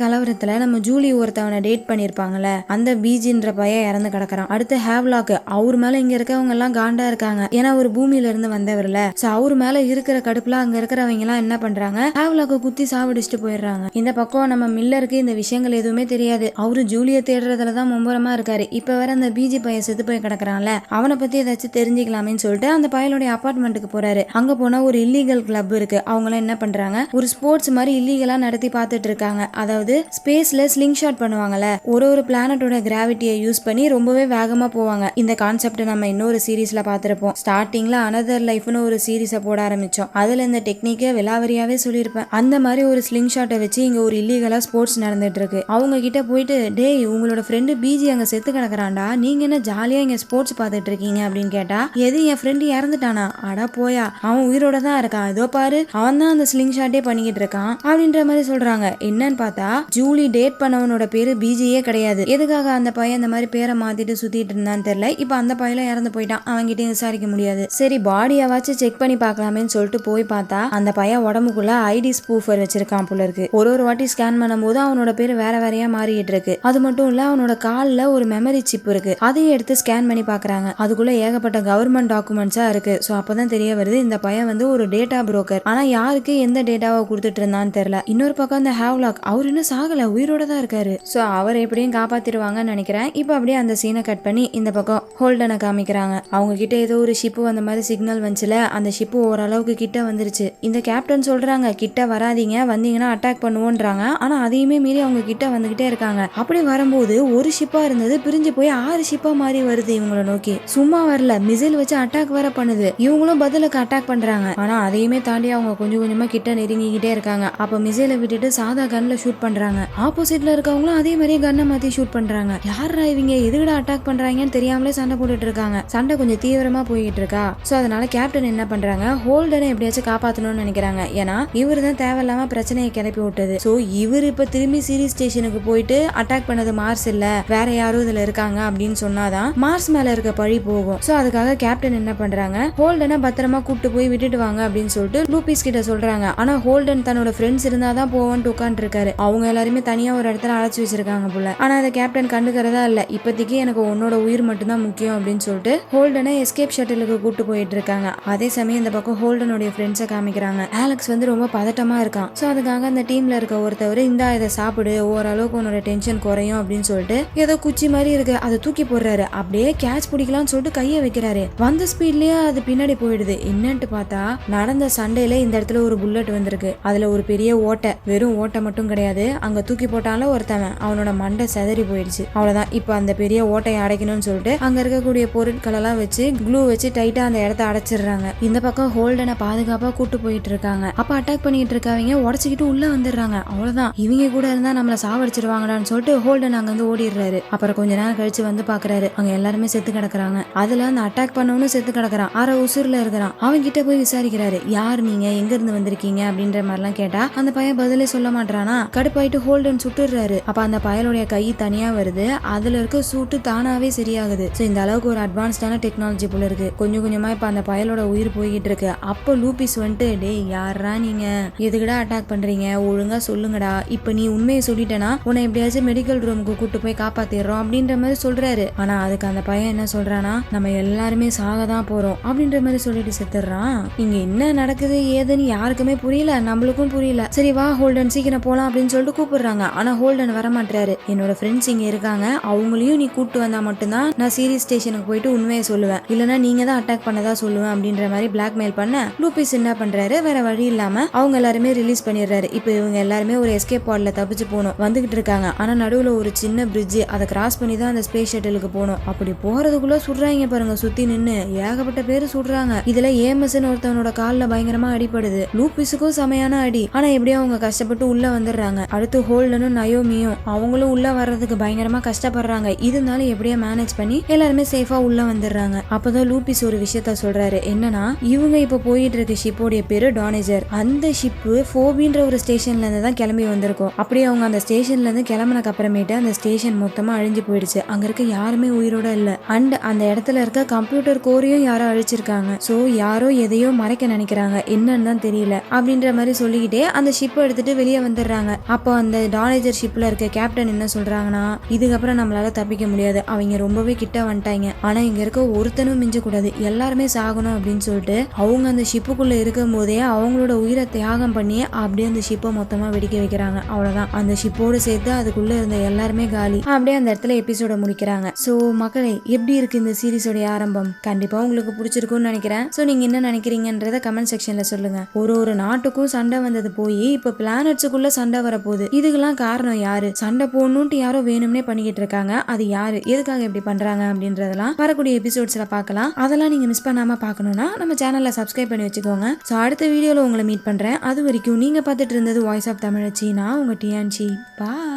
கலவரத்துல நம்ம ஜூலி ஒருத்தவனை டேட் பண்ணிருப்பாங்கல்ல, அந்த பீஜின்ற பையன் இறந்து கிடக்குறான். அடுத்து ஹேவ்லாக், அவர் மேல இங்க இருக்கவங்க எல்லாம் காண்டா இருக்காங்க. ஏன்னா ஒரு பூமியில இருந்து வந்தவர்ல, சோ அவர் மேல இருக்கிற கடுப்புல அங்க இருக்கிறவங்க எல்லாம் என்ன பண்றாங்க, ஹேவ்லாக்க குத்தி சாவடிச்சுட்டு போயிடுறாங்க. இந்த பக்கம் நம்ம மில்லருக்கு இந்த விஷயங்கள் எதுவுமே தெரியாது. அவரு ஜூலிய தேடுறதுலதான் மும்பரமா இருக்காரு. இப்ப வேற அந்த பிஜி பையன் செத்து போய் கிடக்குறான்ல, அவனை பத்தி ஏதாச்சும் தெரிஞ்சுக்கலாமேன்னு சொல்லிட்டு அந்த பயலுடைய அபார்ட்மெண்ட்டுக்கு போறாரு. அங்க போனா ஒரு இல்லீகல் கிளப் இருக்கு. அவங்க எல்லாம் என்ன பண்றாங்க, ஒரு ஸ்போர்ட்ஸ் மாதிரி இல்லீகலா நடத்தி பார்த்துட்டு இருக்காங்க. அதாவது ஸ்பேஸ்ல ஸ்லிங் ஷாட் பண்ணுவாங்கல்ல, ஒரு பிளானட்டோட கிராவிட்டியை யூஸ் பண்ணி ரொம்பவே வேகமா போவாங்க. இந்த கான்செப்ட் நம்ம இன்னொரு சீரீஸ்ல பார்த்திருப்போம். ஸ்டார்டிங்ல அனதர் லைஃப்னு ஒரு சீரீஸை போட ஆரம்பிச்சோம். அதுல இந்த டெக்னிக்கை விலாவரியாவே சொல்லியிருப்பேன். அந்த மாதிரி ஒரு ஸ்லிங் ஷாட்டை வச்சு இங்க ஒரு இல்லீகலா ஸ்போர்ட்ஸ் நடந்துட்டு இருக்கு. அவங்க கிட்ட போயிட்டு, டேய் உங்களோட ஃப்ரெண்டு பிஜி அங்க செத்து கிடக்குறான்டா, நீங்க என்ன ஜாலியா இங்க ஸ்போர்ட்ஸ் பார்த்துட்டு இருக்கீங்க அப்படின்னு கேட்டா, எது என் ஃப்ரெண்டு இறந்துட்டானா, அடா போயா, அவன் உயிரோட தான் இருக்கான், இதோ பாரு அவன் தான் அந்த ஸ்லிங் ஷாட்டே பண்ணிக்கிட்டு இருக்கான் அப்படின்ற மாதிரி சொல்றாங்க. என்னன்னு பார்த்தா ஜூலி டேட் பண்ணவனோட பேரு பிஜியே கிடையாது. எதுக்காக அந்த பையன் இந்த மாதிரி பேரை மாத்திட்டு சுத்திட்டு இருந்தான்னு தெரியல. இப்ப அந்த பையல இறந்து போயிட்டான், அவன்கிட்ட விசாரிக்க முடியாது. சரி பாடியாவாச்சும் செக் பண்ணி பார்க்கலாமேன்னு சொல்லிட்டு போய் பார்த்தா அந்த பையன் உடம்புக்குள்ள ஐடி ஸ்பூஃபர் வச்சிருக்கான் போல இருக்கு. ஒரு வாட்டி ஸ்கேன் பண்ணும்போது அவனோட பேரு வேற வேறையா மாறிட்டு இருக்கு. அது மட்டும் இல்ல, அவனோட கால்ல ஒரு மெமரி சிப் இருக்கு. அதையும் எடுத்து ஸ்கேன் பண்ணி பாக்குறாங்க. அதுக்குள்ள ஏகப்பட்ட கவர்மெண்ட் டாக்குமெண்ட்ஸா இருக்கு. சோ அப்பதான் தெரிய வருது இந்த பையன் வந்து ஒரு டேட்டா புரோக்கர். ஆனா யாருக்கு எந்த டேட்டாவை கொடுத்துட்டு இருந்தான்னு தெரியல. இன்னொரு பக்கம் அந்த ஹேவ்லாக், அவர் இன்னும் சாகல, உயிரோட தான் இருக்காரு. சோ அவர் எப்படியும் காப்பாத்திடுவாங்கன்னு நினைக்கிறேன். இப்ப அப்படியே அந்த சீனை கட் பண்ணி இந்த பக்கம் ஹோல்டனை காமிக்கிறாங்க. அவங்க கிட்ட ஏதோ ஒரு ஷிப்பு வந்த மாதிரி சிக்னல் வந்துச்சுல, அந்த ஷிப்பு ஓரளவுக்கு கிட்ட வந்துருச்சு. இந்த கேப்டன் சொல்றாங்க, கிட்ட வராதீங்க, வந்தீங்கன்னா அட்டாக் பண்ணுவோன்றாங்க. ஆனா அதையுமே மீறி அவங்க கிட்ட வந்துகிட்டே இருக்காங்க. அப்படி வரும்போது ஒரு ஷிப்பா இருந்தது பிரிஞ்சு போய் 6 ஷிப்பா மாறி வருது இவங்களை நோக்கி. சும்மா வரல, மிசைல் வச்சு அட்டாக் வேற பண்ணுது. இவங்களும் பதிலுக்கு அட்டாக் பண்றாங்க. ஆனா அதையுமே தாண்டி அவங்க கொஞ்சம் கொஞ்சமா கிட்ட நெருங்கிக்கிட்டே இருக்காங்க. அப்ப மிசைலை விட்டுட்டு சாதா கன்ல ஷூட் பண்றாங்க. ஆப்போசிட்ல இருக்கவங்களும் அதே மாதிரியே கன்னை மாத்தி ஷூட் பண்றாங்க. யாரா இவங்க, எதுக்கடா அட்டாக் பண்றாங்கன்னு தெரியாமலே சண்டை போட்டுட்டு இருக்காங்க. சண்டை கொஞ்சம் தீவிரமா போயிட்டு இருக்கா. சோ அதனால கேப்டன் என்ன பண்றாங்க, ஹோல்டனை எப்படியாச்சும் காப்பாத்தணும்னு நினைக்கிறாங்க. ஏன்னா இவரு தான் தேவையில்லாம பிரச்சனையை கிளப்பி விட்டது. சோ இவரு இப்ப திரும்பி சீரிஸ் ஸ்டேஷனுக்கு போயிட்டு அட்டாக் பண்ணது மார்ஸ் இல்ல, வேற யாரும் இதுல இருக்காங்க அப்படின்னு சொன்னாதான் மார்ஸ் மேல இருக்க பழி போகும். சோ அதுக்காக கேப்டன் என்ன பண்றாங்க, ஹோல்டனை பத்திரமா கூட்டு போய் விட்டுட்டு வாங்க அப்படின்னு சொல்லிட்டு லூபிஸ் கிட்ட சொல்றாங்க. ஆனா ஹோல்டன் தன்னோட ஃப்ரெண்ட்ஸ் இருந்தாதான் போவான்னு உட்காந்து இருக்காரு. அவங்க எல்லாருமே தனியா ஒரு இடத்துல அழைச்சு வச்சிருக்காங்க போல. ஆனா அதை கேப்டன் கண்டுக்கிறதா இல்ல. இப்போதைக்கு எனக்கு உன்னோட உயிர் மட்டும்தான் முக்கியம் அப்படின்னு சொல்லிட்டு ஹோல்டனை எஸ்கேப் ஷட்டிலுக்கு கூட்டு போயிட்டு இருக்காங்க. அதே சமயம் இந்த பக்கம் ஹோல்டனுடைய ஃப்ரெண்ட்ஸை காமிக்கிறாங்க. ஆலெக்ஸ் வந்து ரொம்ப பதட்டமா இருக்கான். சோ அதுக்காக அந்த டீம்ல இருக்க ஒருத்தவர், இந்தா இதை சாப்பிடு, ஓரளவுக்கு உன்னோட டென்ஷன் குறையும் அப்படின்னு சொல்லிட்டு ஏதோ குச்சி மாதிரி இருக்கு, அதை தூக்கி போடுறாரு. அப்படியே கேட்ச் பிடிக்கலாம்னு சொல்லிட்டு கையை வைக்கிறாரு. வந்த ஸ்பீட்லயே அது பின்னாடி போயிடுது. என்னன்ட்டு பார்த்தா நடந்த சண்டையில இந்த இடத்துல ஒரு புல்லட் வந்திருக்கு. அதுல ஒரு பெரிய ஓட்டை, வெறும் ஓட்டை மட்டும் கிடையாது, அங்க தூக்கி போட்டாலும் ஒருத்தவன் அவனோட மண்டை செதறி போயிடுச்சு. அவ்வளவுதான். இப்ப அந்த பெரிய ஓட்டையை அடைக்கணும்னு சொல்லிட்டு அங்க இருக்கக்கூடிய பொருட்கள் எல்லாம் வச்சு க்ளூ வச்சு டைட்டா அந்த இடத்த அடைச்சிடுறாங்க. இந்த பக்கம் ஹோல்டனை பாதுகாப்பா கூட்டு போயிட்டு இருக்காங்க. அப்ப அட்டாக் பண்ணிட்டு இருக்கவங்க உடச்சுக்கிட்டு உள்ள வந்துடுறாங்க. அவ்வளவுதான், இவங்க கூட இருந்தா நம்மள சாவடிச்சிருவாங்கடான்னு சொல்லிட்டு ஹோல்டன் அங்க வந்து ஓடிடுறாரு. அப்புறம் கொஞ்ச நேரம் கழிச்சு வந்து பாக்குறாரு, அங்க எல்லாருமே செத்து கிடக்குறாங்க. அதுல அந்த அட்டாக் பண்ணவனும் செத்து கிடக்குறான். அரை உசுர்ல இருக்கிறான். அவங்க கிட்ட போய் விசாரிக்கிறாரு, யார் நீங்க, எங்க இருந்து வந்திருக்கீங்க அப்படின்ற மாதிரிலாம் கேட்டா அந்த பையன் பதிலே சொல்ல மாட்டானா. கடுப்பாயிட்டு ஹோல்டன் சுட்டுறாரு. அப்ப அந்த பயலுடைய கை தனியா வருது, அதுல இருக்க சூட்டு தானாவே சரியாகுது. சோ இந்த அளவுக்கு ஒரு அட்வான்ஸ்டான டெக்னாலஜி போல இருக்கு. கொஞ்சம் கொஞ்சமா இப்ப அந்த பயலோட உயிர் போய்கிட்டு இருக்கு. அப்ப லூபிஸ் வந்துட்டு டேய் யாரா நீங்க, எதுக்குடா அட்டாக் பண்றீங்க, ஒழுங்கா சொல்லுங்கடா, இப்ப நீ உண்மையை சொல்லிட்டேனா உன்னை எப்படியாச்சும் மெடிக்கல் ரூமுக்கு கூட்டு போய் காப்பாத்திடுறோம் அப்படின்ற மாதிரி சொல்றாரு. ஆனா அதுக்கு அந்த பையன் என்ன சொல்றானா, நம்ம எல்லாருமே சாகதான் போறோம் அப்படின்ற மாதிரி சொல்லிட்டு செத்துறான். இங்க என்ன நடக்குது ஏதுன்னு யாருக்குமே புரியல, நம்மளுக்கும் புரியல. சரி வா ஹோல்டன் சீக்கிரம் போலாம் அப்படின்னு சொல்லிட்டு கூப்பிடுறாங்க. ஆனா ஹோல்டன் வர மாட்டாரு. என்னோட ஃப்ரெண்ட்ஸ் இங்க இருக்காங்க, அவங்களையும் நீ கூப்பிட்டு வந்தா மட்டும்தான் நான் சீரியஸ் ஸ்டேஷனுக்கு போயிட்டு உண்மையை சொல்லுவேன், இல்லனா நீங்க தான் அட்டாக் பண்ணதா சொல்லுவேன் அப்படின்ற மாதிரி பிளாக்மெயில் பண்ண லூபிஸ் என்ன பண்றாரு, வேற வழி இல்லாம அவங்க எல்லாருமே ரிலீஸ் பண்ணிடுறாரு. இப்போ இவங்க எல்லாருமே ஒரு எஸ்கேப் பாட்ல தப்பிச்சு போகணும் வந்துகிட்டு இருக்காங்க. ஆனா நடுவுல ஒரு சின்ன பிரிட்ஜ், அதை கிராஸ் பண்ணி தான் அந்த ஸ்பேஸ் ஷட்டிலுக்கு போகணும். அப்படி போறதுக்குள்ள சுடுறாங்க பாருங்க, சுத்தி நின்னு ஏகப்பட்ட பேரு சுடுறாங்க. இதுல ஏஎம்எஸ்ன்னு ஒருத்தவனோட கால்ல பயங்கரமா அடிபடுது. லூபிஸுக்கும் செமையான அடி. ஆனா எப்படியோ அவங்க கஷ்டப்பட்டு உள்ள வந்துடுறாங்க. அடுத்து ஹோல்டனும் நயோமியும் அவங்களும் உள்ள வர்றதுக்கு பயங்கரமா கஷ்டப்படுறாங்க. இருந்தாலும் எப்படியோ மேனேஜ் பண்ணி எல்லாருமே சேஃபா உள்ள வந்துடுறாங்க. அப்பதான் லூபிஸ் ஒரு விஷயத்த சொல்றாரு. என்னன்னா இவங்க இப்ப போயிட்டு இருக்க ஷிப்போடைய பேரு டானேஜர். அந்த ஷிப்பு ஃபோபின்ற ஒரு ஸ்டேஷன்ல இருந்து தான் கிளம்பி வந்திருக்கும். அப்படியே அவங்க அந்த ஸ்டேஷன்ல இருந்து கிளம்பினக்கு அப்புறமேட்டு அந்த ஸ்டேஷன் மொத்தமா அழிஞ்சு போயிடுச்சு. அங்க இருக்க யாருமே உயிரோட இல்ல. அண்ட் அந்த இடத்துல இருக்க கம்ப்யூட்டர் கோரையும் யாரோ அழிச்சிருக்காங்க. சோ யாரோ எதையோ மறைக்க நினைக்கிறாங்க, என்னன்னு தான் தெரியல அப்படின்ற மாதிரி சொல்லிக்கிட்டே அந்த ஷிப்பை எடுத்துட்டு வெளியே வந்துடுறாங்க. அப்போ அந்த டானேஜர் ஷிப்ல இருக்க கேப்டன் என்ன சொல்றாங்கன்னா, இதுக்கப்புறம் நம்மளால தப்பிக்க முடியாது, அவங்க ரொம்பவே கிட்ட வந்துட்டாங்க, ஆனா இங்க இருக்க ஒருத்தனும் மிஞ்ச கூடாது, எல்லாருமே சாகணும் அப்படின்னு சொல்லிட்டு அவங்க அந்த ஷிப்புக்குள்ள இருக்கும் போதே அவங்களோட உயிரை தியாகம் பண்ணி அப்படியே அந்த ஷிப்பை மொத்தமா வெடிக்க வைக்கிறாங்க. அவ்வளவுதான், அந்த ஷிப்போடு சேர்த்து அதுக்குள்ள இருந்த எல்லாருமே காலி. அப்படியே அந்த இடத்துல எபிசோட முடிக்கிறாங்க. சோ மக்களே, எப்படி இருக்கு இந்த சீரிஸோட ஆரம்பம்? கண்டிப்பா உங்களுக்கு பிடிச்சிருக்கும்னு நினைக்கிறேன். சோ நீங்க என்ன நினைக்கிறீங்கன்றத கமெண்ட் செக்ஷன்ல சொல்லுங்க. ஒரு நாட்டுக்கும் சண்டை வந்தது போய் இப்ப பிளானட்ஸுக்குள்ள சண்டை வரப்போகுது. இதுக்கெல்லாம் காரணம் யாரு? சண்டை போடணும்ட்டு யாரோ வேணும்னே பண்ணிக்கிட்டு இருக்காங்க. அது யாரு, எதுக்காக இப்படி பண்றாங்க அப்படின்றதெல்லாம் வரக்கூடிய எபிசோட்ஸ்ல பார்க்கலாம். அதெல்லாம் நீங்க மிஸ் பண்ணாம பார்க்கணும்னா நம்ம சேனல்ல சப்ஸ்கிரைப் பண்ணி வச்சுக்கோங்க. ஸோ அடுத்த வீடியோல உங்களை மீட் பண்றேன். அது வரைக்கும் நீங்க பார்த்துட்டு இருந்தது வாய்ஸ் ஆஃப் தமிழச்சி. நான் உங்க டிஎன்சி. பாய்.